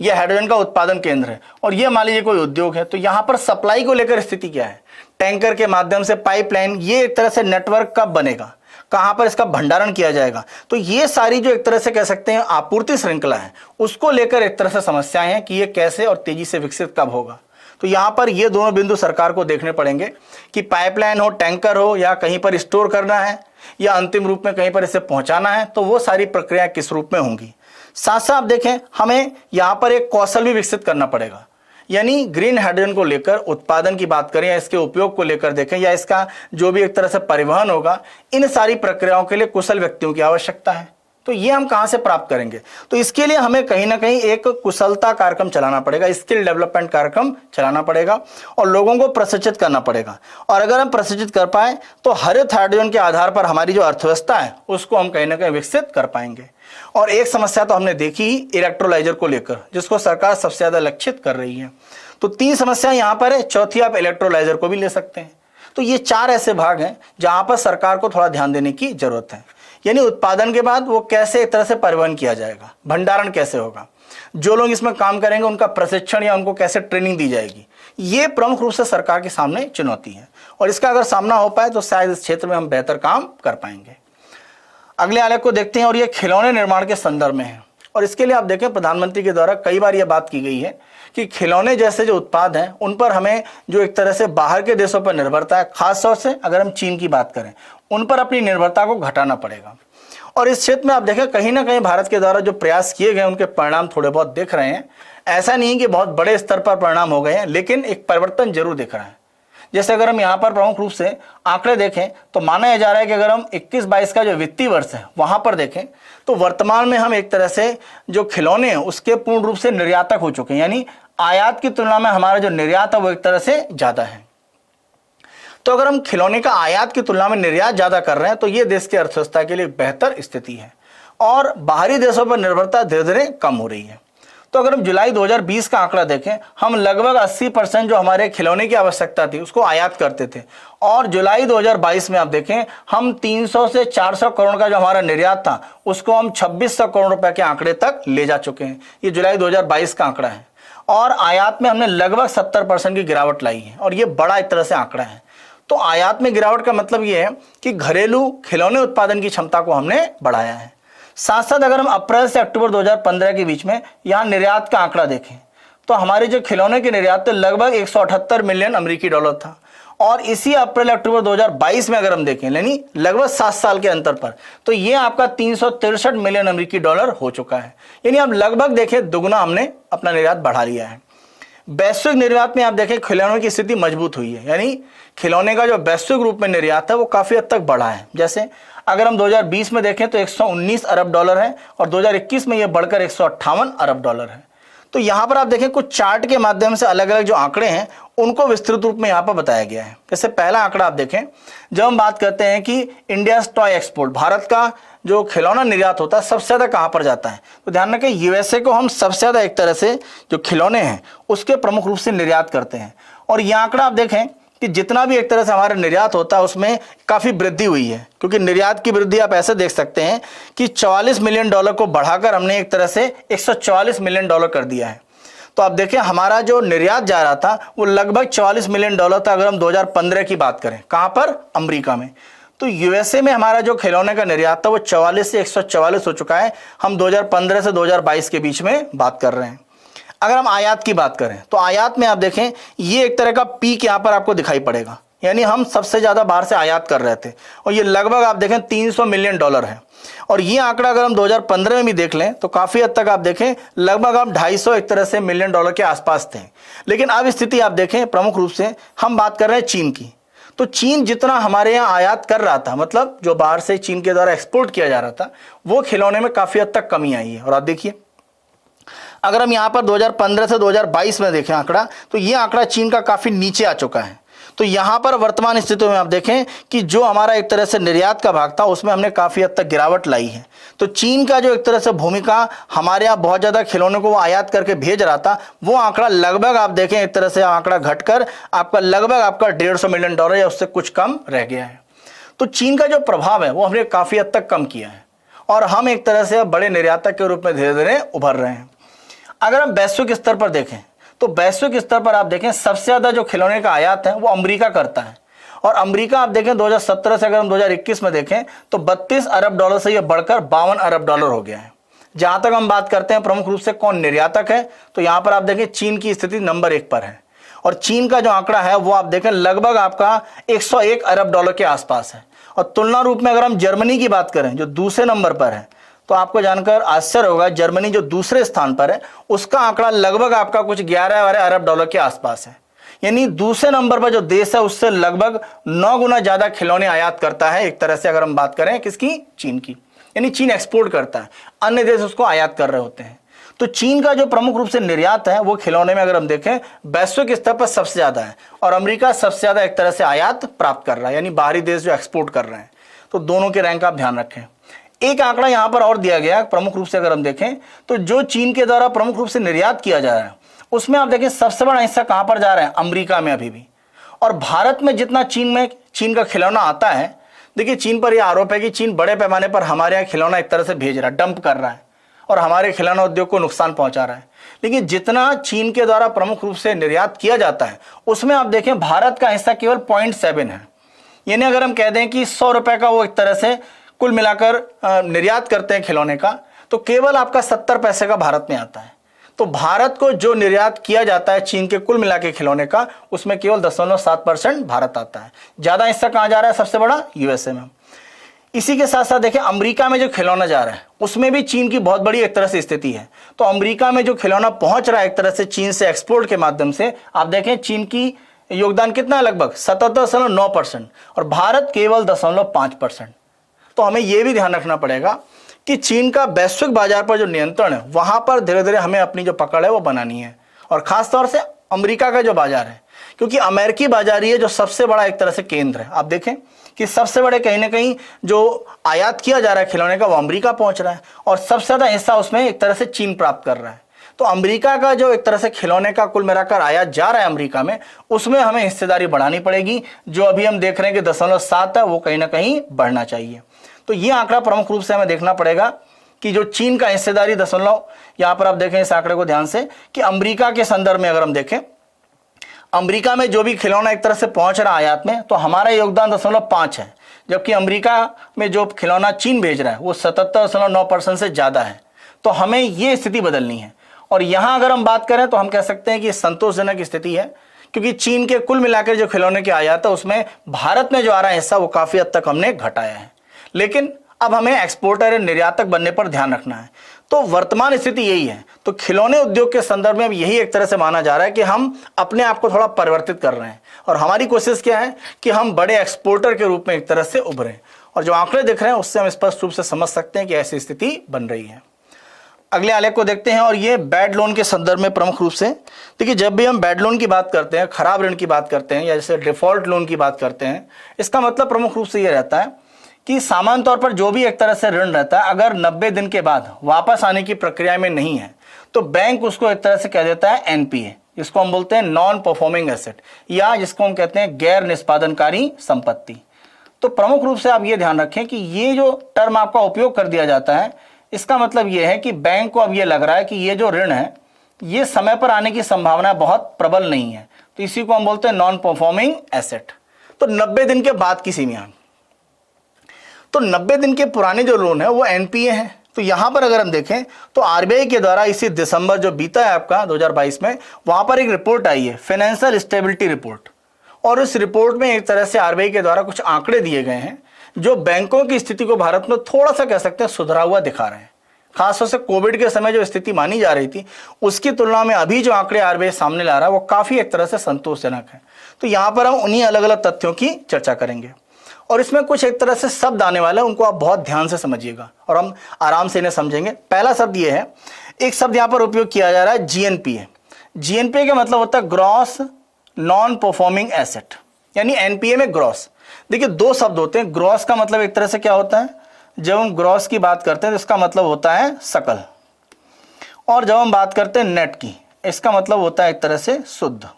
A: यह हाइड्रोजन का उत्पादन केंद्र है और यह मान लीजिए कोई उद्योग है, तो यहां पर सप्लाई को लेकर स्थिति क्या है, टैंकर के माध्यम से पाइपलाइन, ये एक तरह से नेटवर्क कब बनेगा, कहां पर इसका भंडारण किया जाएगा। तो ये सारी जो एक तरह से कह सकते हैं आपूर्ति श्रृंखला है, उसको लेकर एक तरह से समस्याएं हैं कि ये कैसे और तेजी से विकसित कब होगा। तो यहां पर ये दोनों बिंदु सरकार को देखने पड़ेंगे कि पाइपलाइन हो, टैंकर हो, या कहीं पर स्टोर करना है या अंतिम रूप में कहीं पर इसे पहुंचाना है, तो वो सारी प्रक्रियाएं किस रूप में होंगी। साथ साथ आप देखें, हमें यहां पर एक कौशल भी विकसित करना पड़ेगा, यानी ग्रीन हाइड्रोजन को लेकर उत्पादन की बात करें या इसके उपयोग को लेकर देखें या इसका जो भी एक तरह से परिवहन होगा, इन सारी प्रक्रियाओं के लिए कुशल व्यक्तियों की आवश्यकता है। तो ये हम कहां से प्राप्त करेंगे? तो इसके लिए हमें कहीं ना कहीं एक कुशलता कार्यक्रम चलाना पड़ेगा, स्किल डेवलपमेंट कार्यक्रम चलाना पड़ेगा और लोगों को प्रशिक्षित करना पड़ेगा। और अगर हम प्रशिक्षित कर पाए तो हरित हाइड्रोजन के आधार पर हमारी जो अर्थव्यवस्था है उसको हम कहीं ना कहीं विकसित कर पाएंगे। और एक समस्या तो हमने देखी ही इलेक्ट्रोलाइजर को लेकर, जिसको सरकार सबसे ज्यादा लक्षित कर रही है। तो 3 समस्या यहां पर है, चौथी आप इलेक्ट्रोलाइजर को भी ले सकते हैं। तो ये 4 ऐसे भाग हैं जहां पर सरकार को थोड़ा ध्यान देने की जरूरत है। यानी उत्पादन के बाद वो कैसे एक तरह से परिवहन किया जाएगा, भंडारण कैसे होगा, जो लोग इसमें काम करेंगे उनका प्रशिक्षण या उनको कैसे ट्रेनिंग दी जाएगी, ये प्रमुख रूप से सरकार के सामने चुनौती है। और इसका अगर सामना हो पाए तो शायद इस क्षेत्र में हम बेहतर काम कर पाएंगे। अगले आलेख को देखते हैं और ये खिलौने निर्माण के संदर्भ में है। और इसके लिए आप देखें प्रधानमंत्री के द्वारा कई बार यह बात की गई है कि खिलौने जैसे जो उत्पाद हैं उन पर हमें जो एक तरह से बाहर के देशों पर निर्भरता है, खासतौर से अगर हम चीन की बात करें, उन पर अपनी निर्भरता को घटाना पड़ेगा। और इस क्षेत्र में आप देखें कहीं ना कहीं भारत के द्वारा जो प्रयास किए गए उनके परिणाम थोड़े बहुत दिख रहे हैं। ऐसा नहीं कि बहुत बड़े स्तर पर परिणाम हो गए हैं, लेकिन एक परिवर्तन जरूर दिख रहा है। जैसे अगर हम यहाँ पर प्रमुख रूप से आंकड़े देखें तो माना जा रहा है कि अगर हम 21-22 का जो वित्तीय वर्ष है वहां पर देखें तो वर्तमान में हम एक तरह से जो खिलौने हैं उसके पूर्ण रूप से निर्यातक हो चुके हैं, यानी आयात की तुलना में हमारा जो निर्यात है वो एक तरह से ज्यादा है। तो अगर हम खिलौने का आयात की तुलना में निर्यात ज्यादा कर रहे हैं तो ये देश की अर्थव्यवस्था के लिए बेहतर स्थिति है और बाहरी देशों पर निर्भरता धीरे धीरे कम हो रही है। तो अगर हम जुलाई 2020 का आंकड़ा देखें, हम लगभग 80% जो हमारे खिलौने की आवश्यकता थी उसको आयात करते थे और जुलाई 2022 में आप देखें हम 300 से 400 करोड़ का जो हमारा निर्यात था उसको हम 2600 करोड़ रुपए के आंकड़े तक ले जा चुके हैं। ये जुलाई 2022 का आंकड़ा है और आयात में हमने लगभग 70% की गिरावट लाई है और ये बड़ा एक तरह से आंकड़ा है। तो आयात में गिरावट का मतलब ये है कि घरेलू खिलौने उत्पादन की क्षमता को हमने बढ़ाया है। साथ साथ अगर हम अप्रैल से अक्टूबर 2015 के बीच में यहाँ निर्यात का आंकड़ा देखें तो हमारे जो खिलौने के निर्यात थे लगभग 178 मिलियन अमेरिकी डॉलर था। और इसी अप्रैल अक्टूबर 2022 में अगर हम देखें यानी लगभग 7 साल के अंतर पर, तो ये आपका 363 मिलियन अमेरिकी डॉलर हो चुका है। यानी आप लगभग देखें दुगना हमने अपना निर्यात बढ़ा लिया है। वैश्विक निर्यात में आप देखें खिलौनों की स्थिति मजबूत हुई है, यानी खिलौने का जो वैश्विक रूप में निर्यात है वो काफ़ी हद तक बढ़ा है। जैसे अगर हम 2020 में देखें तो 119 अरब डॉलर है और 2021 में ये बढ़कर 158 अरब डॉलर है। तो यहाँ पर आप देखें कुछ चार्ट के माध्यम से अलग अलग जो आंकड़े हैं उनको विस्तृत रूप में यहाँ पर बताया गया है। जैसे पहला आंकड़ा आप देखें, जब हम बात करते हैं कि इंडिया टॉय एक्सपोर्ट, भारत का जो खिलौना निर्यात होता है सबसे ज़्यादा कहाँ पर जाता है, तो ध्यान रखें यूएसए को हम सबसे ज़्यादा एक तरह से जो खिलौने हैं उसके प्रमुख रूप से निर्यात करते हैं। और ये आंकड़ा आप देखें कि जितना भी एक तरह से हमारा निर्यात होता है उसमें काफ़ी वृद्धि हुई है, क्योंकि निर्यात की वृद्धि आप ऐसे देख सकते हैं कि 44 मिलियन डॉलर को बढ़ाकर हमने एक तरह से 144 मिलियन डॉलर कर दिया है। तो आप देखें हमारा जो निर्यात जा रहा था वो लगभग 44 मिलियन डॉलर था अगर हम 2015 की बात करें। कहाँ पर? अमेरिका में। तो यूएसए में हमारा जो खिलौने का निर्यात था वो 44 से 144 हो चुका है। हम 2015 से 2022 के बीच में बात कर रहे हैं। अगर हम आयात की बात करें तो आयात में आप देखें ये एक तरह का पीक यहाँ पर आपको दिखाई पड़ेगा, यानी हम सबसे ज़्यादा बाहर से आयात कर रहे थे और ये लगभग आप देखें 300 मिलियन डॉलर है। और ये आंकड़ा अगर हम 2015 में भी देख लें तो काफ़ी हद तक आप देखें लगभग हम 250 एक तरह से मिलियन डॉलर के आसपास थे। लेकिन अब स्थिति आप देखें प्रमुख रूप से हम बात कर रहे हैं चीन की। तो चीन जितना हमारे यहाँ आयात कर रहा था, मतलब जो बाहर से चीन के द्वारा एक्सपोर्ट किया जा रहा था, वो खिलौने में काफ़ी हद तक कमी आई है। और आप देखिए अगर हम यहाँ पर 2015 से 2022 में देखें आंकड़ा, तो ये आंकड़ा चीन का काफ़ी नीचे आ चुका है। तो यहाँ पर वर्तमान स्थितियों में आप देखें कि जो हमारा एक तरह से निर्यात का भाग था उसमें हमने काफ़ी हद तक गिरावट लाई है। तो चीन का जो एक तरह से भूमिका हमारे यहाँ बहुत ज़्यादा खिलौनों को वो आयात करके भेज रहा था, वो आंकड़ा लगभग आप देखें एक तरह से आंकड़ा घटकर आपका लगभग आपका 150 मिलियन डॉलर या उससे कुछ कम रह गया है। तो चीन का जो प्रभाव है वो हमने काफ़ी हद तक कम किया है और हम एक तरह से बड़े निर्यातक के रूप में धीरे धीरे उभर रहे हैं। अगर हम वैश्विक स्तर पर देखें तो वैश्विक स्तर पर आप देखें सबसे ज़्यादा जो खिलौने का आयात है वो अमेरिका करता है। और अमेरिका आप देखें 2017 से अगर हम 2021 में देखें तो 32 अरब डॉलर से ये बढ़कर 52 अरब डॉलर हो गया है। जहाँ तक हम बात करते हैं प्रमुख रूप से कौन निर्यातक है, तो यहाँ पर आप देखें चीन की स्थिति नंबर 1 पर है और चीन का जो आंकड़ा है वो आप देखें लगभग आपका 101 अरब डॉलर के आसपास है। और तुलना रूप में अगर हम जर्मनी की बात करें जो दूसरे नंबर पर है, तो आपको जानकर आश्चर्य होगा जर्मनी जो दूसरे स्थान पर है उसका आंकड़ा लगभग आपका कुछ 11 अरब डॉलर के आसपास है। यानी दूसरे नंबर पर जो देश है उससे लगभग 9 गुना ज़्यादा खिलौने आयात करता है एक तरह से अगर हम बात करें किसकी, चीन की। यानी चीन एक्सपोर्ट करता है, अन्य देश उसको आयात कर रहे होते हैं। तो चीन का जो प्रमुख रूप से निर्यात है वो खिलौने में अगर हम देखें वैश्विक स्तर पर सबसे ज़्यादा है और अमेरिका सबसे ज़्यादा एक तरह से आयात प्राप्त कर रहा है, यानी बाहरी देश जो एक्सपोर्ट कर रहे हैं। तो दोनों के रैंक आप ध्यान रखें। एक आंकड़ा यहाँ पर और दिया गया प्रमुख रूप से अगर हम देखें तो जो चीन के द्वारा प्रमुख रूप से निर्यात किया जा रहा है उसमें आप देखें सबसे बड़ा हिस्सा कहाँ पर जा रहा है, अमेरिका में अभी भी। और भारत में जितना चीन का खिलौना आता है, देखिए चीन पर यह आरोप है कि चीन बड़े पैमाने पर हमारे यहाँ खिलौना एक तरह से भेज रहा है, डंप कर रहा है और हमारे खिलौना उद्योग को नुकसान पहुंचा रहा है। लेकिन जितना चीन के द्वारा प्रमुख रूप से निर्यात किया जाता है उसमें आप देखें भारत का हिस्सा केवल 0.7 है। यानी अगर हम कह दें कि 100 रुपये का वो एक तरह से कुल मिलाकर निर्यात करते हैं खिलौने का, तो केवल आपका 70 पैसे का भारत में आता है। तो भारत को जो निर्यात किया जाता है चीन के कुल मिला के खिलौने का, उसमें केवल 0.7% भारत आता है। ज़्यादा हिस्सा कहाँ जा रहा है, सबसे बड़ा यूएसए में। इसी के साथ साथ देखें अमेरिका में जो खिलौना जा रहा है उसमें भी चीन की बहुत बड़ी एक तरह से स्थिति है। तो अमेरिका में जो खिलौना पहुंच रहा है एक तरह से चीन से एक्सपोर्ट के माध्यम से, आप देखें चीन की योगदान कितना है, लगभग 77.9% और भारत केवल 0.5%। तो हमें यह भी ध्यान रखना पड़ेगा कि चीन का वैश्विक बाजार पर जो नियंत्रण है वहां पर धीरे धीरे हमें अपनी जो पकड़ है वो बनानी है, और खासतौर से अमेरिका का जो बाजार है, क्योंकि अमेरिकी बाजार ही है जो सबसे बड़ा एक तरह से केंद्र है। आप देखें कि सबसे बड़े कहीं ना कहीं जो आयात किया जा रहा है खिलौने का वो अमेरिका पहुंच रहा है और सबसे ज़्यादा हिस्सा उसमें एक तरह से चीन प्राप्त कर रहा है। तो अमेरिका का जो एक तरह से खिलौने का कुल मिलाकर आयात जा रहा है अमेरिका में, उसमें हमें हिस्सेदारी बढ़ानी पड़ेगी। जो अभी हम देख रहे हैं कि 0.7 है वो कहीं ना कहीं बढ़ना चाहिए। तो ये आंकड़ा प्रमुख रूप से हमें देखना पड़ेगा कि जो चीन का हिस्सेदारी यहाँ पर आप देखें इस आंकड़े को ध्यान से कि अमेरिका के संदर्भ में अगर हम देखें, अमेरिका में जो भी खिलौना एक तरह से पहुंच रहा है आयात में, तो हमारा योगदान 0.5 है, जबकि अमेरिका में जो खिलौना चीन भेज रहा है वो 77.9% से ज़्यादा है। तो हमें ये स्थिति बदलनी है। और यहाँ अगर हम बात करें तो हम कह सकते हैं कि संतोषजनक स्थिति है, क्योंकि चीन के कुल मिलाकर जो खिलौने की आयात है उसमें भारत में जो आ रहा है हिस्सा वो काफ़ी हद तक हमने घटाया है। लेकिन अब हमें एक्सपोर्टर या निर्यातक बनने पर ध्यान रखना है। तो वर्तमान स्थिति यही है। तो खिलौने उद्योग के संदर्भ में अब यही एक तरह से माना जा रहा है कि हम अपने आप को थोड़ा परिवर्तित कर रहे हैं, और हमारी कोशिश क्या है कि हम बड़े एक्सपोर्टर के रूप में एक तरह से उभरें। और जो आंकड़े दिख रहे हैं उससे हम स्पष्ट रूप से समझ सकते हैं कि ऐसी स्थिति बन रही है। अगले आलेख को देखते हैं, और ये बैड लोन के संदर्भ में प्रमुख रूप से देखिए, जब भी हम बैड लोन की बात करते हैं, खराब ऋण की बात करते हैं, या जैसे डिफॉल्ट लोन की बात करते हैं, इसका मतलब प्रमुख रूप से ये रहता है कि सामान्य तौर पर जो भी एक तरह से ऋण रहता है, अगर 90 दिन के बाद वापस आने की प्रक्रिया में नहीं है तो बैंक उसको एक तरह से कह देता है एनपीए, जिसको हम बोलते हैं नॉन परफॉर्मिंग एसेट, या जिसको हम कहते हैं गैर निष्पादनकारी संपत्ति। तो प्रमुख रूप से आप ये ध्यान रखें कि ये जो टर्म आपका उपयोग कर दिया जाता है, इसका मतलब ये है कि बैंक को अब ये लग रहा है कि ये जो ऋण है ये समय पर आने की संभावना बहुत प्रबल नहीं है, तो इसी को हम बोलते हैं नॉन परफॉर्मिंग एसेट। तो 90 दिन के बाद की सीमा, तो 90 दिन के पुराने जो लोन है वो एनपीए है। तो यहां पर अगर हम देखें तो आरबीआई के द्वारा इसी दिसंबर जो बीता है आपका 2022 में, वहां पर एक रिपोर्ट आई है, फाइनेंशियल स्टेबिलिटी रिपोर्ट, और इस रिपोर्ट में एक तरह से आरबीआई के द्वारा कुछ आंकड़े दिए गए हैं जो बैंकों की स्थिति को भारत में थोड़ा सा कह सकते हैं सुधरा हुआ दिखा रहे हैं। खासतौर से कोविड के समय जो स्थिति मानी जा रही थी उसकी तुलना में अभी जो आंकड़े आरबीआई सामने ला रहा है वो काफी एक तरह से संतोषजनक है। तो यहां पर हम उन्हीं अलग अलग तथ्यों की चर्चा करेंगे, और इसमें कुछ एक तरह से शब्द आने वाले हैं, उनको आप बहुत ध्यान से समझिएगा और हम आराम से इन्हें समझेंगे। पहला शब्द ये है, एक शब्द यहां पर उपयोग किया जा रहा है जीएनपीए। जीएनपीए का मतलब होता है ग्रॉस नॉन परफॉर्मिंग एसेट, यानी एनपीए में ग्रॉस। देखिए दो शब्द होते हैं, ग्रॉस का मतलब एक तरह से क्या होता है, जब हम ग्रॉस की बात करते हैं तो इसका मतलब होता है सकल, और जब हम बात करते हैं नेट की, इसका मतलब होता है एक तरह से शुद्ध।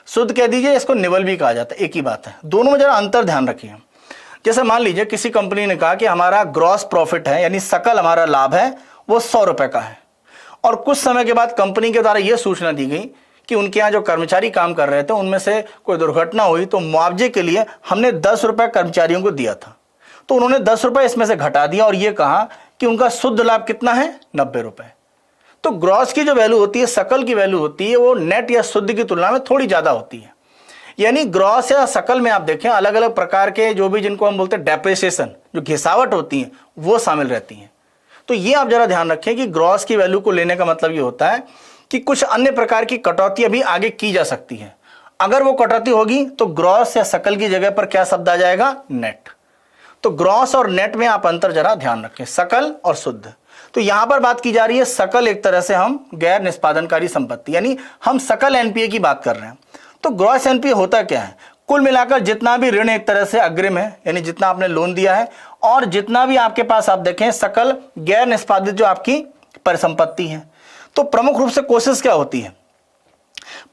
A: शुद्ध कह दीजिए, इसको निवल भी कहा जाता है, एक ही बात है। दोनों में जरा अंतर ध्यान रखिए। जैसे मान लीजिए किसी कंपनी ने कहा कि हमारा ग्रॉस प्रॉफिट है, यानी सकल हमारा लाभ है वो 100 रुपए का है, और कुछ समय के बाद कंपनी के द्वारा यह सूचना दी गई कि उनके यहाँ जो कर्मचारी काम कर रहे थे उनमें से कोई दुर्घटना हुई, तो मुआवजे के लिए हमने 10 रुपए कर्मचारियों को दिया था, तो उन्होंने 10 रुपए इसमें से घटा दिया और ये कहा कि उनका शुद्ध लाभ कितना है, 90 रुपए। तो ग्रॉस की जो वैल्यू होती है, सकल की वैल्यू होती है, वो नेट या शुद्ध की तुलना में थोड़ी ज्यादा होती है। यानी ग्रॉस या सकल में आप देखें अलग अलग प्रकार के जो भी जिनको हम बोलते हैं डेप्रिसिएशन, जो घिसावट होती है वो शामिल रहती है। तो ये आप जरा ध्यान रखें कि ग्रॉस की वैल्यू को लेने का मतलब ये होता है कि कुछ अन्य प्रकार की कटौती अभी आगे की जा सकती है। अगर वो कटौती होगी तो ग्रॉस या सकल की जगह पर क्या शब्द आ जाएगा, नेट। तो ग्रॉस और नेट में आप अंतर जरा ध्यान रखें, सकल और शुद्ध। तो यहां पर बात की जा रही है सकल, एक तरह से हम गैर निष्पादनकारी संपत्ति, यानी हम सकल एनपीए की बात कर रहे हैं। तो ग्रॉस एनपीए होता क्या है, कुल मिलाकर जितना भी ऋण एक तरह से अग्रिम है, यानी जितना आपने लोन दिया है, और जितना भी आपके पास आप देखें सकल गैर निष्पादित जो आपकी परिसंपत्ति है। तो प्रमुख रूप से कोशिश क्या होती है,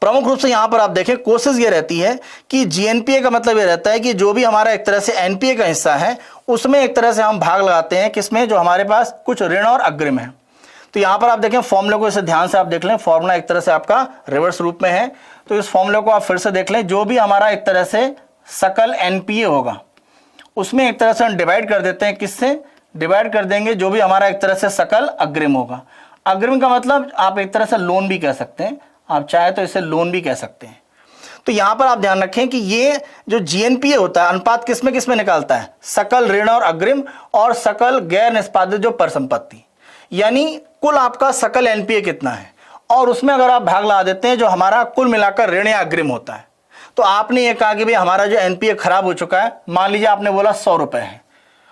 A: प्रमुख रूप से यहां पर आप देखें कोशिश ये रहती है कि जीएनपीए का मतलब ये रहता है कि जो भी हमारा एक तरह से एनपीए का हिस्सा है उसमें एक तरह से हम भाग लगाते हैं, किसमें, जो हमारे पास कुछ ऋण और अग्रिम है। तो यहां पर आप देखें फॉर्मूले को इसे ध्यान से आप देख लें, फॉर्मूला एक तरह से आपका रिवर्स रूप में है, तो इस फॉर्मूले को आप फिर से देख लें। जो भी हमारा एक तरह से सकल एनपीए होगा उसमें एक तरह से हम डिवाइड कर देते हैं, किससे डिवाइड कर देंगे, जो भी हमारा एक तरह से सकल अग्रिम होगा। अग्रिम का मतलब आप एक तरह से लोन भी कह सकते हैं, आप चाहे तो इसे लोन भी कह सकते हैं। तो यहां पर आप ध्यान रखें कि ये जो जीएनपीए होता है अनुपात किसमें निकालता है, सकल ऋण और अग्रिम और सकल गैर निष्पादित जो परिसंपत्ति, यानी कुल आपका सकल एनपीए कितना है, और उसमें अगर आप भाग लगा देते हैं जो हमारा कुल मिलाकर ऋण या अग्रिम होता है। तो आपने ये कहा कि भाई हमारा जो एनपीए खराब हो चुका है, मान लीजिए आपने बोला 100 रुपए है,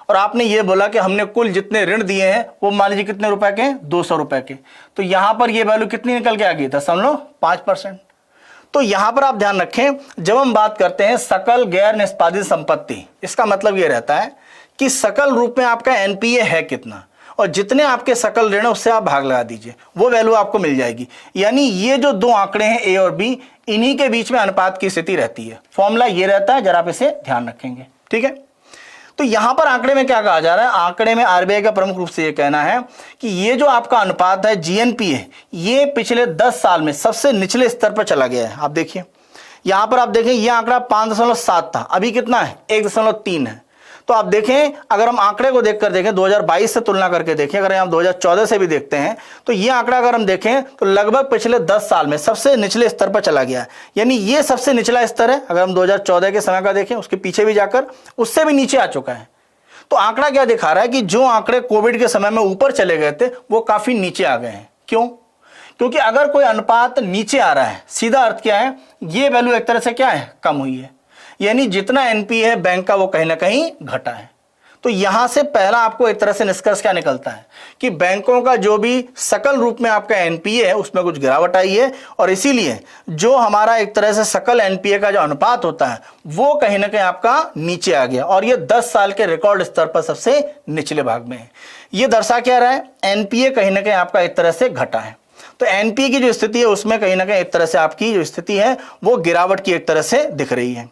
A: और आपने ये बोला कि हमने कुल जितने ऋण दिए हैं वो मान लीजिए कितने रुपए के, 200 रुपए के। तो यहां पर ये वैल्यू कितनी निकल के आ गई, 0.5%। तो यहां पर आप ध्यान रखें, जब हम बात करते हैं सकल गैर निष्पादित संपत्ति, इसका मतलब ये रहता है कि सकल रूप में आपका एनपीए है कितना, और जितने आपके सकल ऋण उससे आप भाग लगा दीजिए, वो वैल्यू आपको मिल जाएगी। यानी ये जो दो आंकड़े हैं ए और बी, इन्हीं के बीच में अनुपात की स्थिति रहती है। फॉर्मूला ये रहता है, जरा आप इसे ध्यान रखेंगे, ठीक है। तो यहां पर आंकड़े में क्या कहा जा रहा है, आंकड़े में आरबीआई का प्रमुख रूप से यह कहना है कि ये जो आपका अनुपात है जीएनपीए, ये पिछले 10 साल में सबसे निचले स्तर पर चला गया है। आप देखिए यहां पर, आप देखें ये आंकड़ा 5.7 था, अभी कितना है 1.3 है। तो आप देखें, अगर हम आंकड़े को देखकर देखें 2022 से तुलना करके देखें, अगर हम 2014 से भी देखते हैं तो ये आंकड़ा अगर हम देखें तो लगभग पिछले 10 साल में सबसे निचले स्तर पर चला गया है। यानी ये सबसे निचला स्तर है। अगर हम 2014 के समय का देखें, उसके पीछे भी जाकर उससे भी नीचे आ चुका है। तो आंकड़ा क्या दिखा रहा है कि जो आंकड़े कोविड के समय में ऊपर चले गए थे वो काफी नीचे आ गए हैं। क्यों? क्योंकि अगर कोई अनुपात नीचे आ रहा है, सीधा अर्थ क्या है, ये वैल्यू एक तरह से क्या है, कम हुई है। यानी जितना एनपीए है बैंक का वो कहीं ना कहीं घटा है। तो यहां से पहला आपको एक तरह से निष्कर्ष क्या निकलता है कि बैंकों का जो भी सकल रूप में आपका एनपीए है उसमें कुछ गिरावट आई है, और इसीलिए जो हमारा एक तरह से सकल एनपीए का जो अनुपात होता है वो कहीं ना कहीं आपका नीचे आ गया, और ये 10 साल के रिकॉर्ड स्तर पर सबसे निचले भाग में है। ये दर्शा क्या रहा है, एनपीए कहीं ना कहीं आपका एक तरह से घटा है। तो एनपीए की जो स्थिति है उसमें कहीं ना कहीं एक तरह से आपकी जो स्थिति है वो गिरावट की एक तरह से दिख रही है।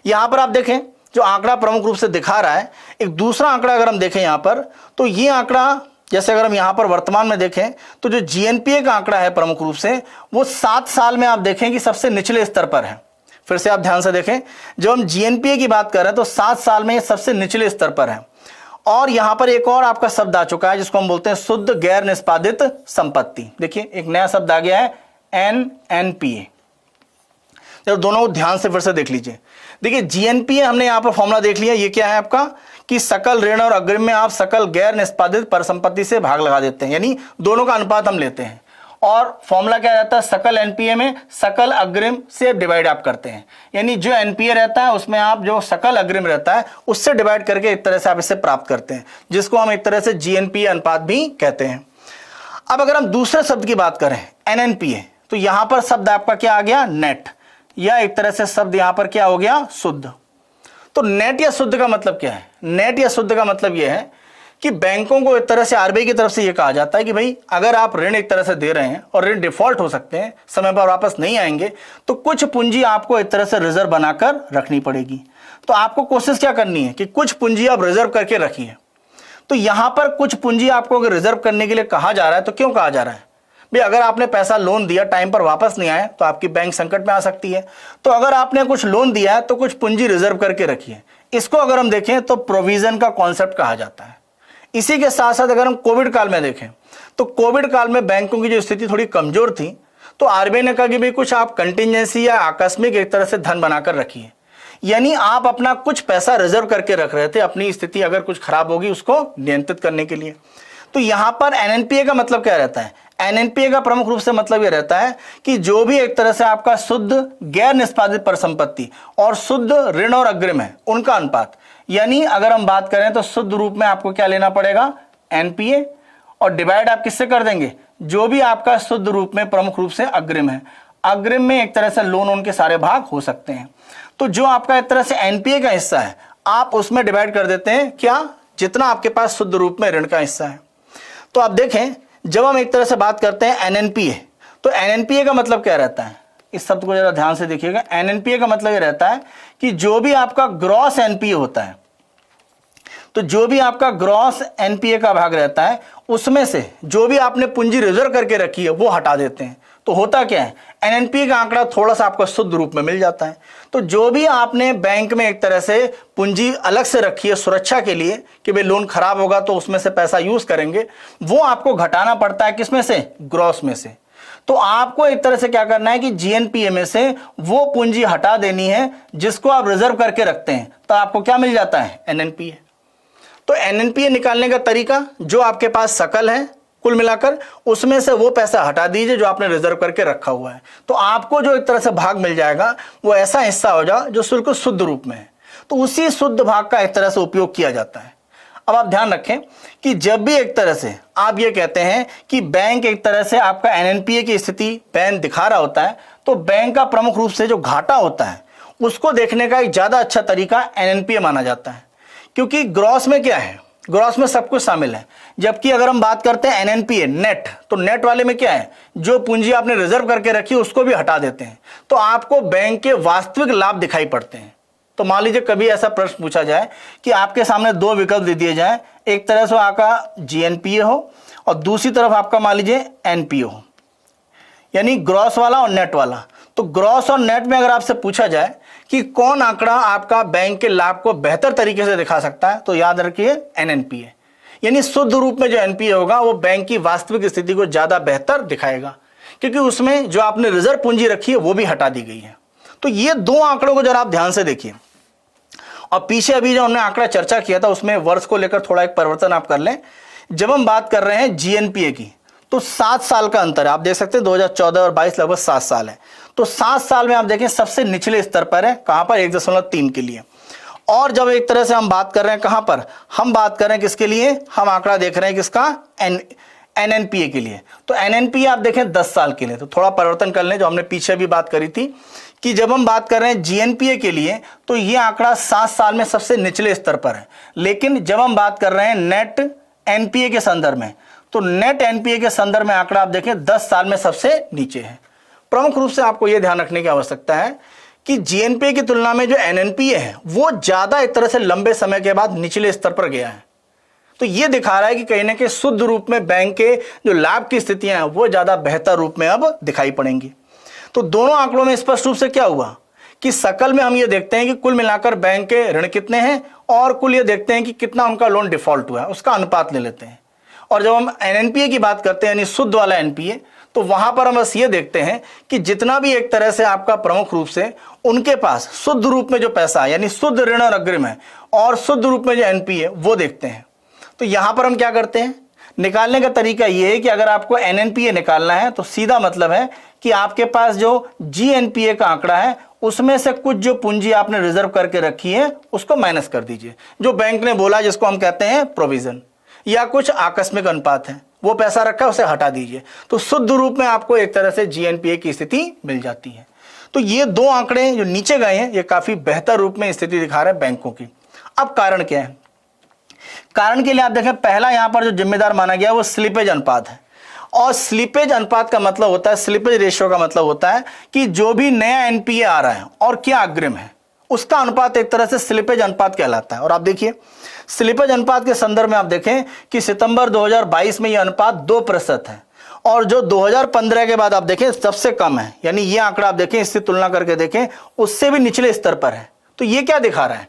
A: यहां पर आप देखें जो आंकड़ा प्रमुख रूप से दिखा रहा है, एक दूसरा आंकड़ा अगर हम देखें यहां पर, तो ये आंकड़ा जैसे अगर हम यहां पर वर्तमान में देखें तो जो जीएनपीए का आंकड़ा है प्रमुख रूप से वो 7 साल में आप देखें कि सबसे निचले स्तर पर है। फिर से आप ध्यान से देखें, जब हम जीएनपीए की बात कर रहे हैं तो 7 साल में ये सबसे निचले स्तर पर है। और यहां पर एक और आपका शब्द आ चुका है जिसको हम बोलते हैं शुद्ध गैर निष्पादित संपत्ति। देखिए एक नया शब्द आ गया है एनएनपीए। जब दोनों को ध्यान से फिर से देख लीजिए। देखिए जीएनपीए हमने यहां पर फॉर्मूला देख लिया, ये क्या है आपका कि सकल ऋण और अग्रिम में आप सकल गैर निष्पादित परिसंपत्ति से भाग लगा देते हैं, यानी दोनों का अनुपात हम लेते हैं। और फॉर्मूला क्या रहता है, सकल एनपीए में सकल अग्रिम से डिवाइड आप करते हैं, यानी जो एनपीए रहता है उसमें आप जो सकल अग्रिम रहता है उससे डिवाइड करके एक तरह से आप इसे प्राप्त करते हैं, जिसको हम एक तरह से जीएनपीए अनुपात भी कहते हैं। अब अगर हम दूसरे शब्द की बात करें एनएनपीए, तो यहां पर शब्द आपका क्या आ गया, नेट, या एक तरह से शब्द यहां पर क्या हो गया, शुद्ध। तो नेट या शुद्ध का मतलब क्या है, नेट या शुद्ध का मतलब यह है कि बैंकों को एक तरह से आरबीआई की तरफ से यह कहा जाता है कि भाई अगर आप ऋण एक तरह से दे रहे हैं और ऋण डिफॉल्ट हो सकते हैं, समय पर वापस नहीं आएंगे, तो कुछ पूंजी आपको एक तरह से रिजर्व बनाकर रखनी पड़ेगी। तो आपको कोशिश क्या करनी है कि कुछ पूंजी आप रिजर्व करके रखिए। तो यहां पर कुछ पूंजी आपको अगर रिजर्व करने के लिए कहा जा रहा है, तो क्यों कहा जा रहा है भाई, अगर आपने पैसा लोन दिया टाइम पर वापस नहीं आया तो आपकी बैंक संकट में आ सकती है। तो अगर आपने कुछ लोन दिया है तो कुछ पूंजी रिजर्व करके रखिए। इसको अगर हम देखें तो प्रोविजन का कॉन्सेप्ट कहा जाता है। इसी के साथ साथ अगर हम कोविड काल में देखें तो कोविड काल में बैंकों की जो स्थिति थोड़ी कमजोर थी, तो आरबीआई ने कहा कि भाई कुछ आप कंटिजेंसी या आकस्मिक एक तरह से धन बनाकर रखिए, यानी आप अपना कुछ पैसा रिजर्व करके रख रहे थे अपनी स्थिति अगर कुछ खराब होगी उसको नियंत्रित करने के लिए। तो यहां पर एनएनपीए का मतलब क्या रहता है, एनएनपीए का प्रमुख रूप से मतलब यह रहता है कि जो भी एक तरह से आपका शुद्ध गैर निष्पादित परिसंपत्ति और शुद्ध ऋण और अग्रिम है उनका अनुपात, यानी अगर हम बात करें तो शुद्ध रूप में आपको क्या लेना पड़ेगा, एनपीए, और डिवाइड आप किससे कर देंगे, जो भी आपका शुद्ध रूप में प्रमुख रूप से अग्रिम है। अग्रिम में एक तरह से लोन उनके सारे भाग हो सकते हैं। तो जो आपका एक तरह से एनपीए का हिस्सा है आप उसमें डिवाइड कर देते हैं क्या, जितना आपके पास शुद्ध रूप में ऋण का हिस्सा है। तो आप देखें जब हम एक तरह से बात करते हैं एनएनपीए, तो एनएनपीए का मतलब क्या रहता है, इस शब्द को जरा ध्यान से देखिएगा। एनएनपीए का मतलब ये रहता है कि जो भी आपका ग्रॉस एनपीए होता है, तो जो भी आपका ग्रॉस एनपीए का भाग रहता है उसमें से जो भी आपने पूंजी रिजर्व करके रखी है वो हटा देते हैं। तो होता क्या है, एनएनपीए का आंकड़ा थोड़ा सा आपको शुद्ध रूप में मिल जाता है। तो जो भी आपने बैंक में एक तरह से पूंजी अलग से रखी है सुरक्षा के लिए कि भाई लोन खराब होगा तो उसमें से पैसा यूज करेंगे, वो आपको घटाना पड़ता है किसमें से, ग्रॉस में से। तो आपको एक तरह से क्या करना है कि जीएनपीए में से वो पूंजी हटा देनी है जिसको आप रिजर्व करके रखते हैं, तो आपको क्या मिल जाता है, एनएनपीए। तो एनएनपीए निकालने का तरीका, जो आपके पास सकल है कुल मिलाकर उसमें से वो पैसा हटा दीजिए जो आपने रिजर्व करके रखा हुआ है, तो आपको जो एक तरह से भाग मिल जाएगा वो ऐसा हिस्सा हो जाए जो बिल्कुल शुद्ध रूप में है। तो उसी शुद्ध भाग का एक तरह से उपयोग किया जाता है। अब आप ध्यान रखें कि जब भी एक तरह से आप ये कहते हैं कि बैंक एक तरह से आपका एनएनपीए की स्थिति बैंक दिखा रहा होता है, तो बैंक का प्रमुख रूप से जो घाटा होता है उसको देखने का एक ज्यादा अच्छा तरीका एनएनपीए माना जाता है, क्योंकि ग्रॉस में क्या है, ग्रॉस में सब कुछ शामिल है। जबकि अगर हम बात करते हैं एनएनपीए नेट, तो नेट वाले में क्या है, जो पूंजी आपने रिजर्व करके रखी उसको भी हटा देते हैं, तो आपको बैंक के वास्तविक लाभ दिखाई पड़ते हैं। तो मान लीजिए कभी ऐसा प्रश्न पूछा जाए कि आपके सामने दो विकल्प दे दिए जाएं, एक तरह से आपका जीएनपीए हो और दूसरी तरफ आपका मान लीजिए एनपीए हो, यानी ग्रॉस वाला और नेट वाला। तो ग्रॉस और नेट में अगर आपसे पूछा जाए कि कौन आंकड़ा आपका बैंक के लाभ को बेहतर तरीके से दिखा सकता है, तो याद रखिए एनएनपीए, यानी शुद्ध रूप में जो एनपीए होगा वो बैंक की वास्तविक स्थिति को ज्यादा बेहतर दिखाएगा, क्योंकि उसमें जो आपने रिजर्व पूंजी रखी है वो भी हटा दी गई है। तो ये दो आंकड़ों को जरा आप ध्यान से देखिए, और पीछे अभी जो हमने आंकड़ा चर्चा किया था उसमें वर्ष को लेकर थोड़ा एक परिवर्तन आप कर लें। जब हम बात कर रहे हैं जीएनपीए की तो 7 साल का अंतर है, आप देख सकते हैं 2014 और 22 लगभग 7 साल है। तो 7 साल में आप देखें सबसे निचले स्तर पर है, कहां पर 1.3 के लिए। और जब एक तरह से हम बात कर रहे हैं कहां पर, हम बात कर रहे हैं किसके लिए, हम आंकड़ा देख रहे हैं किसका, एनएनपीए के लिए। तो एनएनपीए आप देखें 10 साल के लिए। तो थोड़ा परिवर्तन कर लें, जो हमने पीछे भी बात करी थी कि जब हम बात कर रहे हैं जीएनपीए के लिए तो ये आंकड़ा 7 साल में सबसे निचले स्तर पर है, लेकिन जब हम बात कर रहे हैं नेट एनपीए के संदर्भ में, तो नेट एनपीए के संदर्भ में आंकड़ा आप देखें 10 साल में सबसे नीचे है। प्रमुख रूप से आपको यह ध्यान रखने की आवश्यकता है कि जीएनपीए की तुलना में जो एनएनपीए है वो ज्यादा एक तरह से लंबे समय के बाद निचले स्तर पर गया है। तो यह दिखा रहा है कि कहीं ना कहीं शुद्ध रूप में बैंक के जो लाभ की स्थितियां हैं वो ज्यादा बेहतर रूप में अब दिखाई पड़ेंगी। तो दोनों आंकड़ों में स्पष्ट रूप से क्या हुआ कि सकल में हम ये देखते हैं कि कुल मिलाकर बैंक के ऋण कितने हैं, और कुल ये देखते हैं कि कितना उनका लोन डिफॉल्ट हुआ है, उसका अनुपात ले लेते हैं। और जब हम एनएनपीए की बात करते हैं यानी शुद्ध वाला एनपीए, तो वहां पर हम बस ये देखते हैं कि जितना भी एक तरह से आपका प्रमुख रूप से उनके पास शुद्ध रूप में जो पैसा यानी शुद्ध ऋण और अग्रिम है और शुद्ध रूप में जो एनपीए वो देखते हैं। तो यहां पर हम क्या करते हैं, निकालने का तरीका यह है कि अगर आपको एनएनपीए निकालना है तो सीधा मतलब है कि आपके पास जो जीएनपीए का आंकड़ा है उसमें से कुछ जो पूंजी आपने रिजर्व करके रखी है उसको माइनस कर दीजिए, जो बैंक ने बोला जिसको हम कहते हैं प्रोविजन, या कुछ आकस्मिक अनुपात है वो पैसा रखा है उसे हटा दीजिए। तो शुद्ध रूप में आपको एक तरह से जीएनपीए की स्थिति मिल जाती है। तो ये दो आंकड़े जो नीचे गए हैं ये काफी बेहतर रूप में स्थिति दिखा रहे हैं बैंकों की। अब कारण क्या है, कारण के लिए आप देखें पहला यहां पर जो जिम्मेदार माना गया वो स्लिपेज अनुपात है। और स्लिपेज अनुपात का मतलब होता है, स्लिपेज रेशियो का मतलब होता है कि जो भी नया एनपीए आ रहा है और क्या अग्रिम है उसका अनुपात एक तरह से स्लिपेज अनुपात कहलाता है। और आप देखिए स्लिपेज अनुपात के संदर्भ में आप देखें कि सितंबर 2022 में यह अनुपात 2% है, और जो 2015 के बाद आप देखें सबसे कम है, यानी ये आंकड़ा आप देखें इससे तुलना करके देखें उससे भी निचले स्तर पर है। तो ये क्या दिखा रहा है,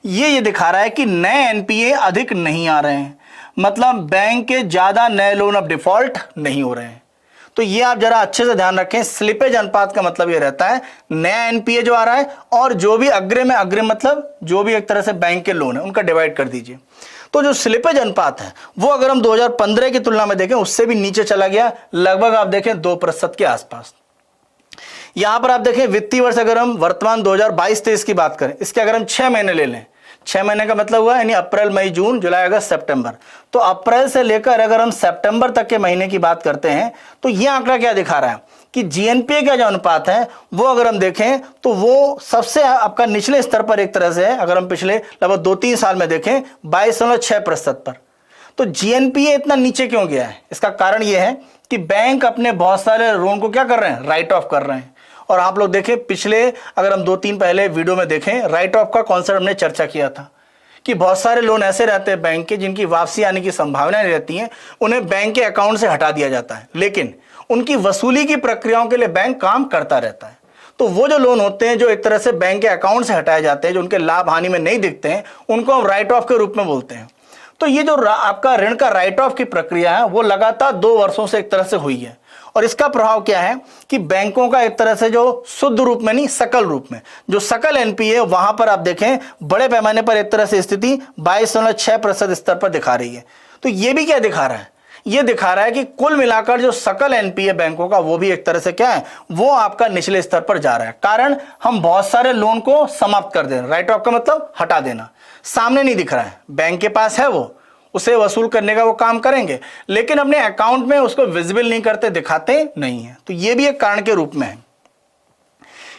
A: ये दिखा रहा है कि नए एनपीए अधिक नहीं आ रहे हैं, मतलब बैंक के ज्यादा नए लोन अब डिफॉल्ट नहीं हो रहे हैं। तो ये आप जरा अच्छे से ध्यान रखें, स्लिपेज अनुपात का मतलब ये रहता है नया एनपीए जो आ रहा है और जो भी अग्रिम है, अग्रिम मतलब जो भी एक तरह से बैंक के लोन है उनका डिवाइड कर दीजिए। तो जो स्लिपेज अनुपात है वो अगर हम 2015 की तुलना में देखें उससे भी नीचे चला गया, लगभग आप देखें 2% के आसपास। यहां पर आप देखें वित्तीय वर्ष अगर हम वर्तमान 2022-23 की बात करें, इसके अगर हम 6 महीने ले लें, 6 महीने का मतलब हुआ यानी अप्रैल मई जून जुलाई अगस्त सितंबर, तो अप्रैल से लेकर अगर हम सितंबर तक के महीने की बात करते हैं तो यह आंकड़ा क्या दिखा रहा है कि जीएनपीए का जो अनुपात है वो अगर हम देखें तो वो सबसे आपका निचले स्तर पर एक तरह से है। अगर हम पिछले लगभग 2-3 साल में देखें 22.6% पर। तो जीएनपीए इतना नीचे क्यों गया है, इसका कारण यह है कि बैंक अपने बहुत सारे लोन को क्या कर रहे हैं, राइट ऑफ कर रहे हैं। और आप लोग देखें पिछले अगर हम 2-3 पहले वीडियो में देखें राइट ऑफ का कॉन्सेप्ट हमने चर्चा किया था कि बहुत सारे लोन ऐसे रहते हैं बैंक के जिनकी वापसी आने की संभावनाएं रहती हैं, उन्हें बैंक के अकाउंट से हटा दिया जाता है, लेकिन उनकी वसूली की प्रक्रियाओं के लिए बैंक काम करता रहता है। तो वो जो लोन होते हैं जो एक तरह से बैंक के अकाउंट से हटाए जाते हैं, जो उनके लाभ हानि में नहीं दिखते हैं, उनको हम राइट ऑफ के रूप में बोलते हैं। तो ये जो आपका ऋण का राइट ऑफ की प्रक्रिया है वो लगातार 2 वर्षों से एक तरह से हुई है। और इसका प्रभाव क्या है कि बैंकों का एक तरह से जो शुद्ध रूप में नहीं सकल रूप में जो सकल एनपीए वहां पर आप देखें बड़े पैमाने पर एक तरह से स्थिति 22.6% स्तर पर दिखा रही है। तो ये भी क्या दिखा रहा है, ये दिखा रहा है कि कुल मिलाकर जो सकल एनपीए बैंकों का वो भी एक तरह से क्या है, वो आपका निचले स्तर पर जा रहा है। कारण हम बहुत सारे लोन को समाप्त कर दे रहे हैं, राइट ऑफ का मतलब हटा देना, सामने नहीं दिख रहा है, बैंक के पास है वो उसे वसूल करने का वो काम करेंगे, लेकिन अपने अकाउंट में उसको विजिबल नहीं करते, दिखाते नहीं है। तो ये भी एक कारण के रूप में है।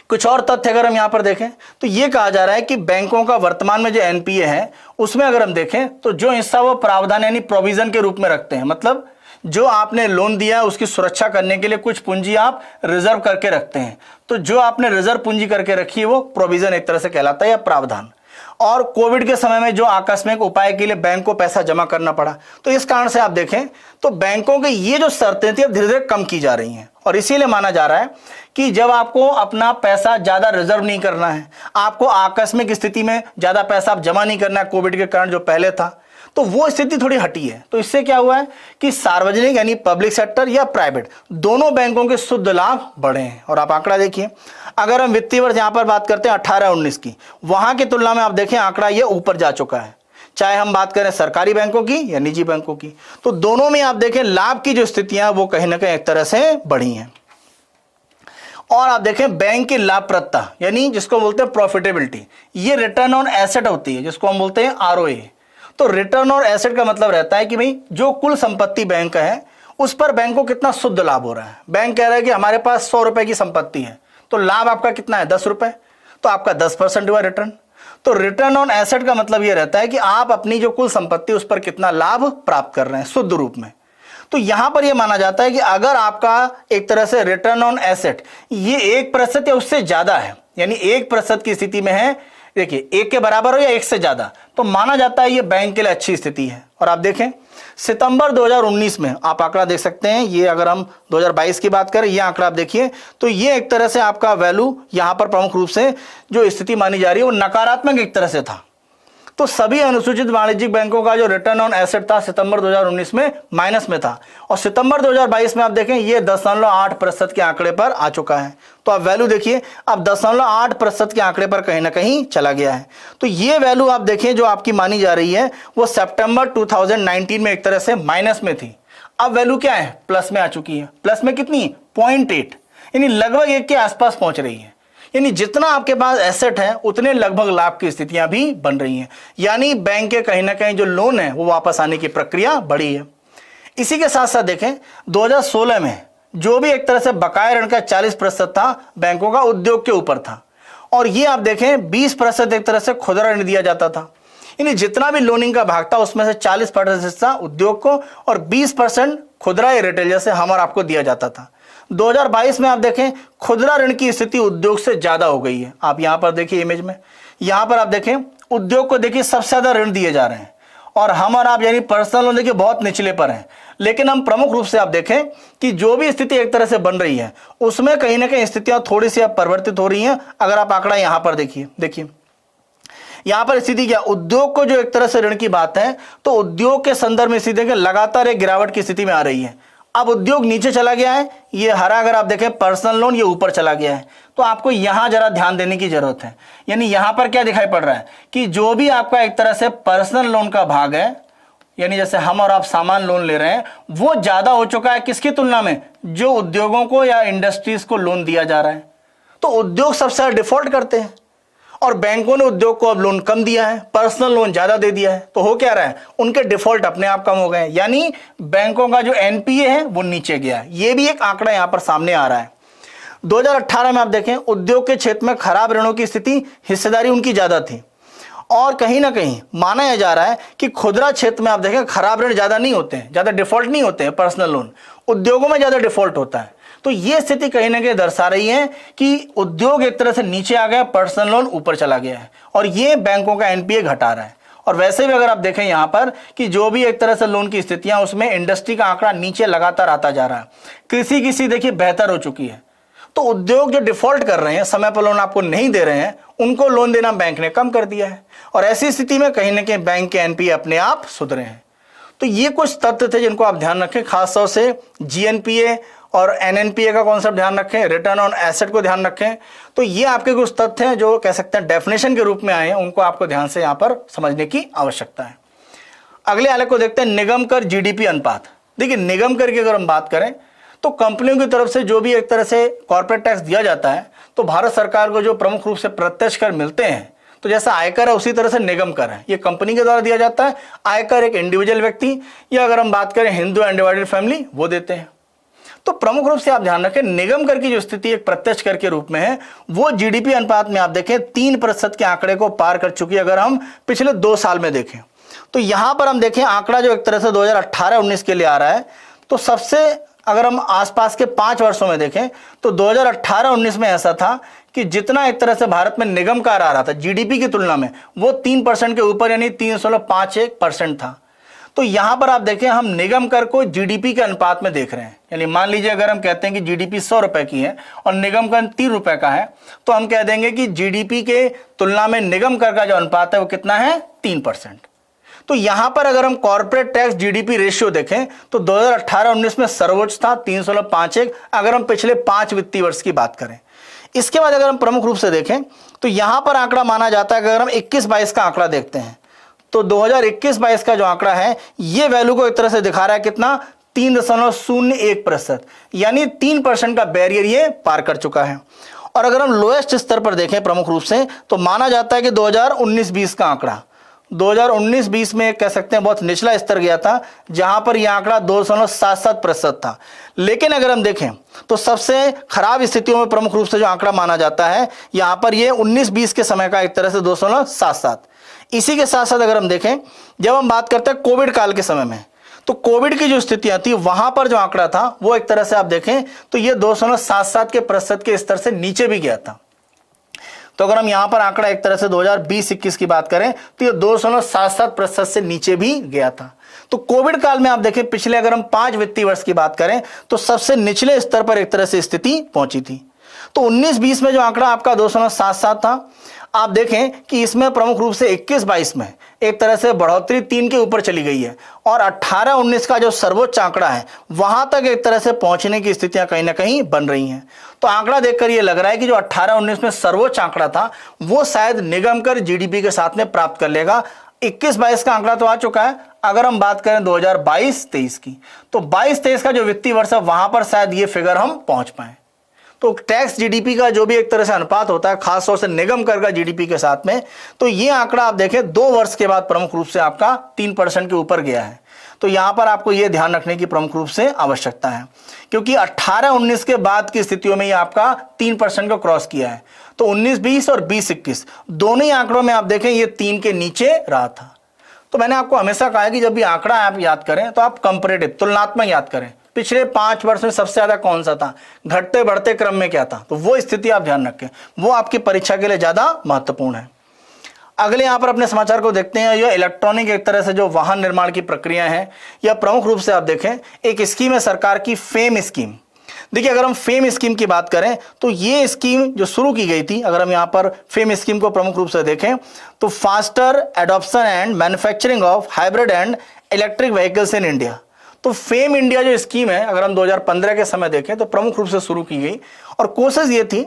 A: कुछ और तथ्य अगर हम यहां पर देखें तो ये कहा जा रहा है कि बैंकों का वर्तमान में जो एनपीए है उसमें अगर हम देखें तो जो हिस्सा वो प्रावधान यानी प्रोविजन के रूप में रखते हैं, मतलब जो आपने लोन दिया है उसकी सुरक्षा करने के लिए कुछ पूंजी आप रिजर्व करके रखते हैं। तो जो आपने रिजर्व पूंजी करके रखी है वो प्रोविजन एक तरह से कहलाता है या प्रावधान। और कोविड के समय में जो आकस्मिक उपाय के लिए बैंक को पैसा जमा करना पड़ा, तो इस कारण से आप देखें तो बैंकों की ये जो शर्तें थी अब धीरे धीरे कम की जा रही हैं। और इसीलिए माना जा रहा है कि जब आपको अपना पैसा ज्यादा रिजर्व नहीं करना है, आपको आकस्मिक स्थिति में ज्यादा पैसा आप जमा नहीं करना है कोविड के कारण जो पहले था, तो वो स्थिति थोड़ी हटी है। तो इससे क्या हुआ है कि सार्वजनिक यानी पब्लिक सेक्टर या प्राइवेट दोनों बैंकों के शुद्ध लाभ बढ़े हैं। और आप आंकड़ा देखिए, अगर हम वित्तीय वर्ष यहां पर बात करते हैं 18-19 की, वहां की तुलना में आप देखें आंकड़ा ये ऊपर जा चुका है, चाहे हम बात करें सरकारी बैंकों की या निजी बैंकों की। तो दोनों में आप देखें लाभ की जो स्थितियां वो कहीं ना कहीं एक तरह से बढ़ी हैं। और आप देखें बैंक की लाभप्रदता यानी जिसको बोलते हैं प्रॉफिटेबिलिटी, ये रिटर्न ऑन एसेट होती है जिसको हम बोलते हैं आरओए। तो रिटर्न ऑन एसेट का मतलब रहता है कि भाई जो कुल संपत्ति बैंक है उस पर बैंक को कितना शुद्ध लाभ हो रहा है। बैंक कह रहा है कि हमारे पास 100 रुपए की संपत्ति है, तो लाभ आपका कितना है 10 रुपए, तो आपका 10% हुआ रिटर्न। तो रिटर्न ऑन एसेट का मतलब यह रहता है कि आप अपनी जो कुल संपत्ति उस पर कितना लाभ प्राप्त कर रहे हैं शुद्ध रूप में। तो यहां पर यह माना जाता है कि अगर आपका एक तरह से रिटर्न ऑन एसेट ये 1% या उससे ज्यादा है, यानी 1% की स्थिति में है, देखिए 1 के बराबर हो या 1 से ज्यादा, तो माना जाता है ये बैंक के लिए अच्छी स्थिति है। और आप देखें सितंबर 2019 में आप आंकड़ा देख सकते हैं, ये अगर हम 2022 की बात करें ये आंकड़ा आप देखिए, तो ये एक तरह से आपका वैल्यू यहां पर प्रमुख रूप से जो स्थिति मानी जा रही है वो नकारात्मक एक तरह से था। तो सभी अनुसूचित वाणिज्यिक बैंकों का जो रिटर्न ऑन एसेट था सितंबर 2019 में माइनस में था, और सितंबर 2022 में आप देखें ये 10.8% के आंकड़े पर आ चुका है। तो आप वैल्यू देखिए अब 10.8% के आंकड़े पर कहीं ना कहीं चला गया है। तो ये वैल्यू आप देखें जो आपकी मानी जा रही है वो सितंबर 2019 में एक तरह से माइनस में थी, अब वैल्यू क्या है प्लस में आ चुकी है। प्लस में कितनी 0.8, यानी लगभग 1 के आसपास पहुंच रही है। यानी जितना आपके पास एसेट है उतने लगभग लाभ की स्थितियां भी बन रही हैं, यानी बैंक के कहीं ना कहीं जो लोन है वो वापस आने की प्रक्रिया बढ़ी है। इसी के साथ साथ देखें 2016 में जो भी एक तरह से बकाया ऋण का 40% था बैंकों का उद्योग के ऊपर था, और ये आप देखें 20% एक तरह से खुदरा ऋण दिया जाता था। यानी जितना भी लोनिंग का भाग था उसमें से 40% हिस्सा उद्योग को और 20% खुदरा या रिटेल जैसे हम और आपको दिया जाता था। 2022 में आप देखें खुदरा ऋण की स्थिति उद्योग से ज्यादा हो गई है। आप यहां पर देखिए इमेज में, यहां पर आप देखें उद्योग को देखिए सबसे ज्यादा ऋण दिए जा रहे हैं, और हम और आप यानी पर्सनल लोन देखिए बहुत निचले पर हैं। लेकिन हम प्रमुख रूप से आप देखें कि जो भी स्थिति एक तरह से बन रही है उसमें कहीं ना कहीं स्थितियां थोड़ी सी अब परिवर्तित हो रही हैं। अगर आप आंकड़ा यहां पर देखिए यहां पर स्थिति क्या, उद्योग को जो एक तरह से ऋण की बात है तो उद्योग के संदर्भ में स्थिति लगातार एक गिरावट की स्थिति में आ रही है। अब उद्योग नीचे चला गया है, ये हरा अगर आप देखें पर्सनल लोन ये ऊपर चला गया है। तो आपको यहां जरा ध्यान देने की जरूरत है। यानी यहां पर क्या दिखाई पड़ रहा है कि जो भी आपका एक तरह से पर्सनल लोन का भाग है, यानी जैसे हम और आप सामान लोन ले रहे हैं, वो ज्यादा हो चुका है किसकी तुलना में, जो उद्योगों को या इंडस्ट्रीज को लोन दिया जा रहा है। तो उद्योग सबसे डिफॉल्ट करते हैं और बैंकों ने उद्योग को अब लोन कम दिया है, पर्सनल लोन ज्यादा दे दिया है। तो हो क्या रहा है, उनके डिफॉल्ट अपने आप कम हो गए, यानी बैंकों का जो एनपीए है वो नीचे गया है। ये भी एक आंकड़ा यहां पर सामने आ रहा है। 2018 में आप देखें उद्योग के क्षेत्र में खराब ऋणों की स्थिति, हिस्सेदारी उनकी ज्यादा थी, और कहीं ना कहीं माना यह जा रहा है कि खुदरा क्षेत्र में आप देखें खराब ऋण ज्यादा नहीं होते हैं, ज्यादा डिफॉल्ट नहीं होते हैं पर्सनल लोन, उद्योगों में ज्यादा डिफॉल्ट होता है। तो ये स्थिति कहीं ना कहीं दर्शा रही है कि उद्योग एक तरह से नीचे आ गया, पर्सनल लोन ऊपर चला गया है, और ये बैंकों का एनपीए घटा रहा है। और वैसे भी अगर आप देखें यहां पर कि जो भी एक तरह से लोन की स्थितियां उसमें इंडस्ट्री का आंकड़ा नीचे लगातार आता जा रहा है, कृषि की स्थिति देखिए बेहतर हो चुकी है। तो उद्योग जो डिफॉल्ट कर रहे हैं, समय पर लोन आपको नहीं दे रहे हैं, उनको लोन देना बैंक ने कम कर दिया है, और ऐसी स्थिति में कहीं ना कहीं बैंक के एनपीए अपने आप सुधरे हैं। तो ये कुछ तथ्य थे जिनको आप ध्यान रखें, खासतौर से जीएनपीए और एनएनपीए का कॉन्सेप्ट ध्यान रखें, रिटर्न ऑन एसेट को ध्यान रखें। तो ये आपके कुछ तथ्य हैं जो कह सकते हैं डेफिनेशन के रूप में आए हैं, उनको आपको ध्यान से यहां पर समझने की आवश्यकता है। अगले आलेख को देखते हैं, निगम कर जीडीपी अनुपात। देखिए निगम कर की अगर हम बात करें तो कंपनियों की तरफ से जो भी एक तरह से कॉर्पोरेट टैक्स दिया जाता है, तो भारत सरकार को जो प्रमुख रूप से प्रत्यक्ष कर मिलते हैं, तो जैसा आयकर है उसी तरह से निगम कर है, ये कंपनी के द्वारा दिया जाता है। आयकर एक इंडिविजुअल व्यक्ति या अगर हम बात करें हिंदू अनडिवाइडेड फैमिली वो देते हैं। तो प्रमुख रूप से आप ध्यान रखें निगम कर की जो स्थिति एक प्रत्यक्ष कर के रूप में है वो जीडीपी अनुपात में आप देखें 3% के आंकड़े को पार कर चुकी है। अगर हम पिछले 2 साल में देखें तो यहां पर हम देखें आंकड़ा जो एक तरह से 2018-19 के लिए आ रहा है, तो सबसे अगर हम आसपास के 5 वर्षों में देखें तो 2018-19 में ऐसा था कि जितना एक तरह से भारत में निगम कर आ रहा था जीडीपी की तुलना में, वो 3% के ऊपर यानी 3.51% था। तो यहां पर आप देखें हम निगम कर को जीडीपी के अनुपात में देख रहे हैं। यानी मान लीजिए अगर हम कहते हैं कि जीडीपी 100 रुपए की है और निगम कर 3 रुपए का है, तो हम कह देंगे कि जीडीपी के तुलना में निगम कर का जो अनुपात है वो कितना है, 3%। तो यहां पर अगर हम कॉर्पोरेट टैक्स जीडीपी रेशियो देखें तो 2018-19 में सर्वोच्च था 3.51, अगर हम पिछले 5 वित्तीय वर्ष की बात करें। इसके बाद अगर हम प्रमुख रूप से देखें तो यहां पर आंकड़ा माना जाता है कि अगर हम 21-22 का आंकड़ा देखते हैं तो 2021-22 का जो आंकड़ा है ये वैल्यू को एक तरह से दिखा रहा है कितना, 3.01%, यानी 3% का बैरियर ये पार कर चुका है। और अगर हम लोएस्ट स्तर पर देखें प्रमुख रूप से तो माना जाता है कि 2019-20 का आंकड़ा 2019-20 में कह सकते हैं बहुत निचला स्तर गया था, जहां पर यह आंकड़ा 2.77% था। लेकिन अगर हम देखें तो सबसे खराब स्थितियों में प्रमुख रूप से जो आंकड़ा माना जाता है यहां पर यह 19-20 के समय का एक तरह से 2.77। इसी के साथ साथ अगर हम देखें, जब हम बात करते हैं कोविड काल के समय में, तो कोविड की जो स्थितियां थी वहां पर जो आंकड़ा था वो एक तरह से आप देखें तो यह 2.77 के प्रतिशत के स्तर से नीचे भी गया था। तो अगर हम यहां पर आंकड़ा एक तरह से 2020-21 की बात करें तो यह 2.77% से नीचे भी गया था। तो कोविड काल में आप देखें पिछले अगर हम 5 वित्तीय वर्ष की बात करें तो सबसे निचले स्तर पर एक तरह से स्थिति पहुंची थी। तो 19-20 में जो आंकड़ा आपका 2.77 था, आप देखें कि इसमें प्रमुख रूप से 21-22 में एक तरह से बढ़ोतरी 3 के ऊपर चली गई है और 18-19 का जो सर्वोच्च आंकड़ा है वहां तक एक तरह से पहुंचने की स्थितियां कहीं ना कहीं बन रही हैं। तो आंकड़ा देखकर यह लग रहा है कि जो 18-19 में सर्वोच्च आंकड़ा था वो शायद निगम कर जीडीपी के साथ में प्राप्त कर लेगा। 21-22 का आंकड़ा तो आ चुका है। अगर हम बात करें 2022-23 की तो 22-23 का जो वित्तीय वर्ष है वहां पर शायद ये फिगर हम पहुंच पाए। तो टैक्स जीडीपी का जो भी एक तरह से अनुपात होता है खासतौर से निगम कर का जीडीपी के साथ में, तो ये आंकड़ा आप देखें 2 वर्ष के बाद प्रमुख रूप से आपका 3% के ऊपर गया है। तो यहां पर आपको ये ध्यान रखने की प्रमुख रूप से आवश्यकता है, क्योंकि 18-19 के बाद की स्थितियों में ये आपका 3% को क्रॉस किया है। तो 19-20 और 20-21 दोनों ही आंकड़ों में आप देखें ये 3 के नीचे रहा था। तो मैंने आपको हमेशा कहा है कि जब भी आंकड़ा आप याद करें तो आप कंपैरेटिव तुलनात्मक याद करें। पिछले 5 वर्ष में सबसे ज्यादा कौन सा था, घटते बढ़ते क्रम में क्या था, तो वो स्थिति आप ध्यान रखें, वो आपकी परीक्षा के लिए ज्यादा महत्वपूर्ण है। अगले यहां पर अपने समाचार को देखते हैं। यह इलेक्ट्रॉनिक एक तरह से जो वाहन निर्माण की प्रक्रिया है, यह प्रमुख रूप से आप देखें एक स्कीम है सरकार की, फेम स्कीम। देखिए अगर हम फेम स्कीम की बात करें तो ये स्कीम जो शुरू की गई थी, अगर हम यहां पर फेम स्कीम को प्रमुख रूप से देखें तो faster adoption and manufacturing of hybrid and electric vehicles in India. तो फेम इंडिया जो स्कीम है अगर हम 2015 के समय देखें तो प्रमुख रूप से शुरू की गई और कोशिश ये थी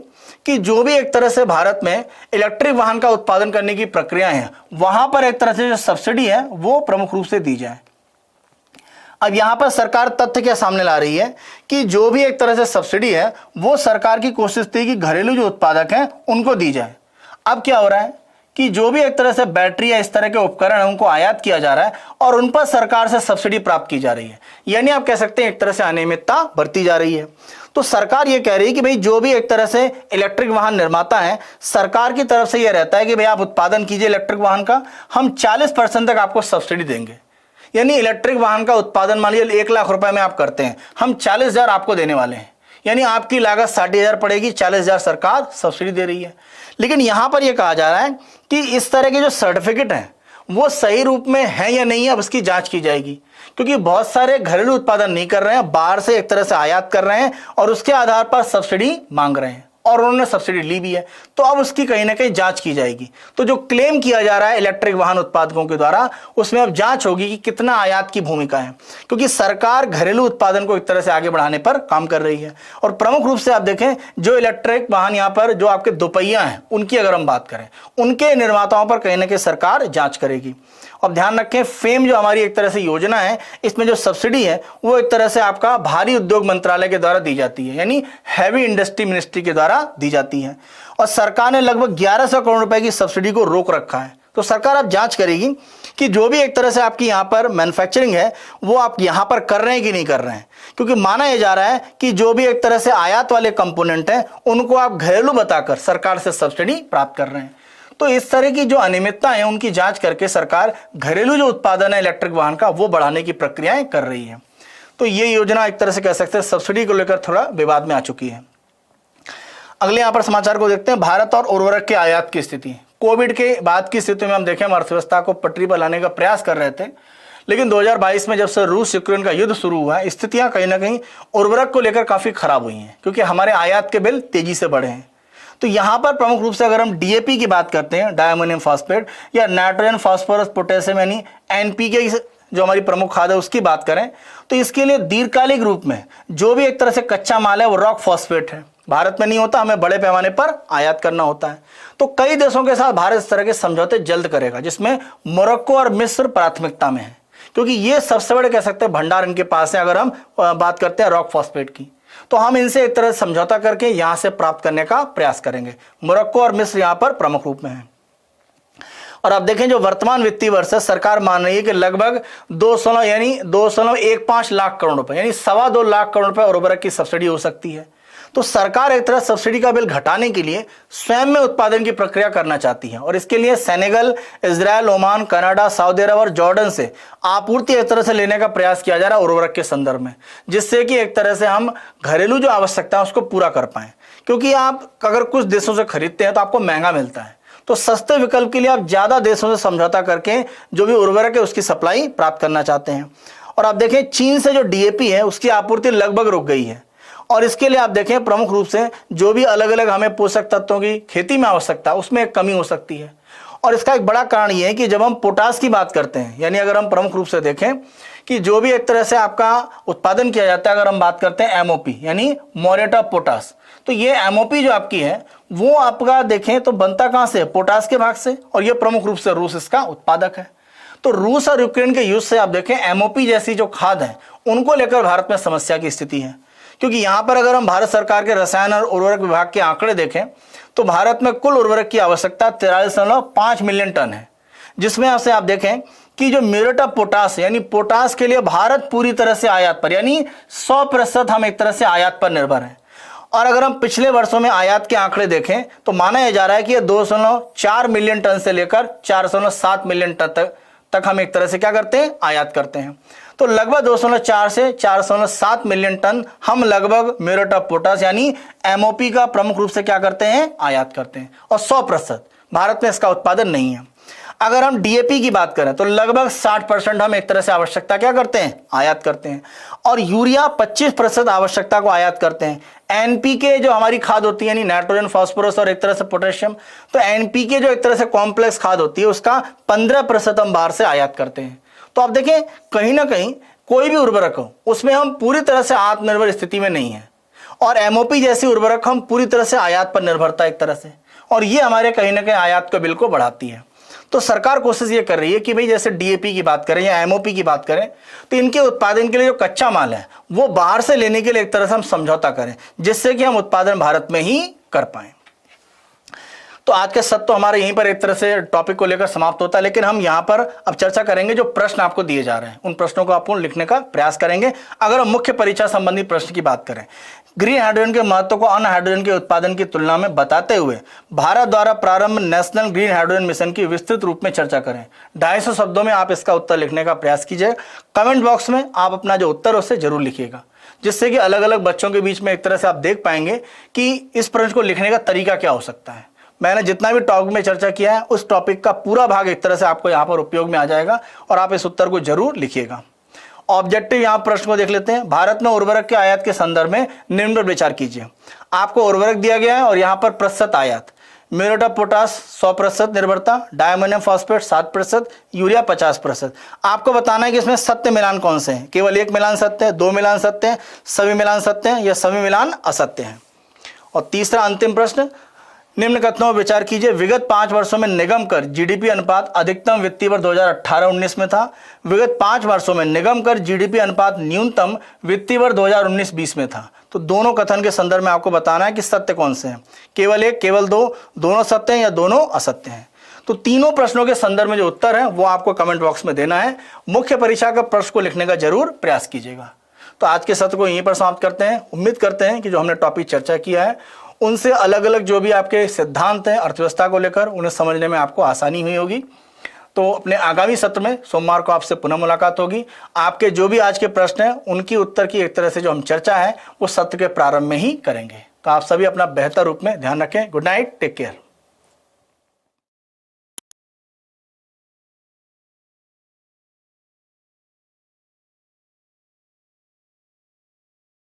A: कि जो भी एक तरह से भारत में इलेक्ट्रिक वाहन का उत्पादन करने की प्रक्रिया है वहां पर एक तरह से जो सब्सिडी है वो प्रमुख रूप से दी जाए। अब यहां पर सरकार तथ्य क्या सामने ला रही है कि जो भी एक तरह से सब्सिडी है वो सरकार की कोशिश थी कि घरेलू जो उत्पादक हैं उनको दी जाए। अब क्या हो रहा है कि जो भी एक तरह से बैटरी या इस तरह के उपकरण है उनको आयात किया जा रहा है और उन पर सरकार से सब्सिडी प्राप्त की जा रही है, यानी आप कह सकते हैं एक तरह से अनियमितता बढ़ती जा रही है। तो सरकार ये कह रही है कि भाई जो भी एक तरह से इलेक्ट्रिक वाहन निर्माता है, सरकार की तरफ से यह रहता है कि भाई आप उत्पादन कीजिए इलेक्ट्रिक वाहन का, हम 40% तक आपको सब्सिडी देंगे। यानी इलेक्ट्रिक वाहन का उत्पादन मान लीजिए 1 लाख रुपए में आप करते हैं, हम 40,000 आपको देने वाले हैं, यानी आपकी लागत 60,000 पड़ेगी, 40,000 सरकार सब्सिडी दे रही है। लेकिन यहां पर यह कहा जा रहा है कि इस तरह के जो सर्टिफिकेट हैं वो सही रूप में है या नहीं है, अब उसकी जांच की जाएगी, क्योंकि बहुत सारे घरेलू उत्पादन नहीं कर रहे हैं, बाहर से एक तरह से आयात कर रहे हैं और उसके आधार पर सब्सिडी मांग रहे हैं और उन्होंने सब्सिडी ली भी है। तो अब उसकी कहीं ना कहीं जांच की जाएगी। तो जो क्लेम किया जा रहा है इलेक्ट्रिक वाहन उत्पादकों के द्वारा उसमें अब जांच होगी कि कितना आयात की भूमिका है, क्योंकि सरकार घरेलू उत्पादन को एक तरह से आगे बढ़ाने पर काम कर रही है। और प्रमुख रूप से आप देखें जो इलेक्ट्रिक वाहन यहाँ पर जो आपके दोपहिया हैं उनकी अगर हम बात करें, उनके निर्माताओं पर कहीं ना कहीं सरकार जांच करेगी। और ध्यान रखें फेम जो हमारी एक तरह से योजना है, इसमें जो सब्सिडी है वो एक तरह से आपका भारी उद्योग मंत्रालय के द्वारा दी जाती है, यानी हैवी इंडस्ट्री मिनिस्ट्री के द्वारा दी जाती है। और सरकार ने लगभग 1100 करोड़ रुपए की सब्सिडी को रोक रखा है। तो सरकार अब जांच करेगी कि जो भी एक तरह से आपकी यहाँ पर मैन्युफैक्चरिंग है वो आप यहाँ पर कर रहे हैं कि नहीं कर रहे हैं, क्योंकि माना यह जा रहा है कि जो भी एक तरह से आयात वाले कंपोनेंट हैं उनको आप घरेलू बताकर सरकार से सब्सिडी प्राप्त कर रहे हैं। तो इस तरह की जो अनियमितता है उनकी जांच करके सरकार घरेलू जो उत्पादन है इलेक्ट्रिक वाहन का वो बढ़ाने की प्रक्रियाएं कर रही है। तो ये योजना एक तरह से कह सकते हैं सब्सिडी को लेकर थोड़ा विवाद में आ चुकी है। अगले यहाँ पर समाचार को देखते हैं, भारत और उर्वरक के आयात की स्थिति। कोविड के बाद की स्थिति में हम देखें, हम अर्थव्यवस्था को पटरी पर लाने का प्रयास कर रहे थे, लेकिन 2022 में जब से रूस यूक्रेन का युद्ध शुरू हुआ है, स्थितियां कहीं ना कहीं उर्वरक को लेकर काफ़ी खराब हुई हैं, क्योंकि हमारे आयात के बिल तेजी से बढ़े हैं। तो यहाँ पर प्रमुख रूप से अगर हम डीएपी की बात करते हैं, डायमोनियम फॉस्फेट, या नाइट्रोजन फास्फोरस पोटेशियम यानी एनपीके जो हमारी प्रमुख खाद है उसकी बात करें, तो इसके लिए दीर्घकालिक रूप में जो भी एक तरह से कच्चा माल है वो रॉक फॉस्फेट है, भारत में नहीं होता, हमें बड़े पैमाने पर आयात करना होता है। तो कई देशों के साथ भारत इस तरह के समझौते जल्द करेगा, जिसमें मोरक्को और मिस्र प्राथमिकता में है, क्योंकि ये सबसे बड़े कह सकते हैं भंडार इनके पास है। अगर हम बात करते हैं रॉक फॉस्फेट की, तो हम इनसे एक तरह से समझौता करके यहां से प्राप्त करने का प्रयास करेंगे। मोरक्को और मिस्र यहां पर प्रमुख रूप में है। और आप देखें, जो वर्तमान वित्तीय वर्ष है, सरकार मान रही है कि लगभग 2.15 लाख करोड़ रुपए यानी 2.25 लाख करोड़ रुपए उर्वरक की सब्सिडी हो सकती है। तो सरकार एक तरह सब्सिडी का बिल घटाने के लिए स्वयं में उत्पादन की प्रक्रिया करना चाहती है, और इसके लिए Senegal, Israel, Oman, Canada, Saudi Arab और जॉर्डन से आपूर्ति एक तरह से लेने का प्रयास किया जा रहा है उर्वरक के संदर्भ में, जिससे कि एक तरह से हम घरेलू जो आवश्यकता है उसको पूरा कर पाएं। क्योंकि आप अगर कुछ देशों से खरीदते हैं तो आपको महंगा मिलता है, तो सस्ते विकल्प के लिए आप ज़्यादा देशों से समझौता करके जो भी उर्वरक है उसकी सप्लाई प्राप्त करना चाहते हैं। और आप देखें, चीन से जो डीएपी है उसकी आपूर्ति लगभग रुक गई है, और इसके लिए आप देखें प्रमुख रूप से जो भी अलग अलग हमें पोषक तत्वों की खेती में आवश्यकता उसमें एक कमी हो सकती है। और इसका एक बड़ा कारण ये है कि जब हम पोटास की बात करते हैं, यानी अगर हम प्रमुख रूप से देखें कि जो भी एक तरह से आपका उत्पादन किया जाता है, अगर हम बात करते हैं एमओपी यानी मोरेट ऑफ पोटास, तो ये एमओपी जो आपकी है वो आपका देखें तो बनता कहाँ से, पोटास के भाग से, और ये प्रमुख रूप से रूस इसका उत्पादक है। तो रूस और यूक्रेन के युद्ध से आप देखें एमओपी जैसी जो खाद है उनको लेकर भारत में समस्या की स्थिति है, क्योंकि यहाँ पर अगर हम भारत सरकार के रसायन और उर्वरक विभाग के आंकड़े देखें तो भारत में कुल उर्वरक की आवश्यकता 43.5 मिलियन टन है, जिसमें आपसे आप देखें कि जो म्यूरेट ऑफ पोटास यानी पोटास के लिए भारत पूरी तरह से आयात पर यानी 100% हम एक तरह से आयात पर निर्भर हैं। और अगर हम पिछले वर्षों में आयात के आंकड़े देखें तो माना यह जा रहा है कि 2.4 मिलियन टन से लेकर 4.7 मिलियन टन तक हम एक तरह से क्या करते हैं, आयात करते हैं। तो लगभग 2.4 से 4.7 मिलियन टन हम लगभग म्यूरेट ऑफ पोटास यानी एमओपी का प्रमुख रूप से क्या करते हैं, आयात करते हैं, और 100% भारत में इसका उत्पादन नहीं है। अगर हम डीएपी की बात करें तो लगभग 60% हम एक तरह से आवश्यकता क्या करते हैं, आयात करते हैं, और यूरिया 25% आवश्यकता को आयात करते हैं। एनपीके जो हमारी खाद होती है यानी नाइट्रोजन फास्फोरस और एक तरह से पोटेशियम, तो एनपीके जो एक तरह से कॉम्प्लेक्स खाद होती है उसका 15% हम बाहर से आयात करते हैं। तो आप देखें कहीं ना कहीं कोई भी उर्वरक हो उसमें हम पूरी तरह से आत्मनिर्भर स्थिति में नहीं है, और एमओपी जैसी उर्वरक हम पूरी तरह से आयात पर निर्भरता एक तरह से, और ये हमारे कहीं ना कहीं आयात के बिल को बढ़ाती है। तो सरकार कोशिश ये कर रही है कि भाई जैसे डीएपी की बात करें या एमओपी की बात करें तो इनके उत्पादन के लिए जो कच्चा माल है वो बाहर से लेने के लिए एक तरह से हम समझौता करें, जिससे कि हम उत्पादन भारत में ही कर पाएं। तो आज का सत्र तो हमारे यहीं पर एक तरह से टॉपिक को लेकर समाप्त होता है, लेकिन हम यहाँ पर अब चर्चा करेंगे जो प्रश्न आपको दिए जा रहे हैं उन प्रश्नों को आपको लिखने का प्रयास करेंगे। अगर हम मुख्य परीक्षा संबंधी प्रश्न की बात करें, ग्रीन हाइड्रोजन के महत्व को अन्य हाइड्रोजन के उत्पादन की तुलना में बताते हुए भारत द्वारा प्रारंभ नेशनल ग्रीन हाइड्रोजन मिशन की विस्तृत रूप में चर्चा करें। 250 शब्दों में आप इसका उत्तर लिखने का प्रयास कीजिए। कमेंट बॉक्स में आप अपना जो उत्तर है उसे जरूर लिखिएगा, जिससे कि अलग अलग बच्चों के बीच में एक तरह से आप देख पाएंगे कि इस प्रश्न को लिखने का तरीका क्या हो सकता है। मैंने जितना भी टॉपिक में चर्चा किया है उस टॉपिक का पूरा भाग एक तरह से आपको यहाँ पर उपयोग में आ जाएगा, और आप इस उत्तर को जरूर लिखिएगा। ऑब्जेक्टिव यहाँ प्रश्न को देख लेते हैं। भारत में उर्वरक के आयात के संदर्भ में निम्न पर विचार कीजिए। आपको उर्वरक दिया गया है और यहाँ पर प्रतिशत आयात, म्यूरेट ऑफ पोटास 100% निर्भरता, डायमोनियम फॉस्फेट 7%, यूरिया 50%। आपको बताना है कि इसमें सत्य मिलान कौन से हैं, केवल एक मिलान सत्य है, 2 मिलान सत्य है, सभी मिलान सत्य हैं, या सभी मिलान असत्य हैं। और तीसरा अंतिम प्रश्न, निम्न कथनों पर विचार कीजिए। विगत 5 वर्षों में निगम कर जीडीपी अनुपात अधिकतम वित्तीय वर्ष 2018-19 में था। विगत 5 वर्षों में निगम कर जीडीपी अनुपात न्यूनतम वित्तीय वर्ष 2019-20 में था। तो दोनों कथन के संदर्भ में आपको बताना है कि सत्य कौन से हैं, केवल एक, केवल दो, दोनों सत्य हैं या दोनों असत्य हैं। तो तीनों प्रश्नों के संदर्भ में जो उत्तर है वो आपको कमेंट बॉक्स में देना है। मुख्य परीक्षा का प्रश्न को लिखने का जरूर प्रयास कीजिएगा। तो आज के सत्र को यहीं पर समाप्त करते हैं। उम्मीद करते हैं कि जो हमने टॉपिक चर्चा किया है उनसे अलग अलग जो भी आपके सिद्धांत हैं अर्थव्यवस्था को लेकर उन्हें समझने में आपको आसानी हुई होगी। तो अपने आगामी सत्र में सोमवार को आपसे पुनः मुलाकात होगी। आपके जो भी आज के प्रश्न हैं उनकी उत्तर की एक तरह से जो हम चर्चा है वो सत्र के प्रारंभ में ही करेंगे। तो आप सभी अपना बेहतर रूप में ध्यान रखें। Good night, take care.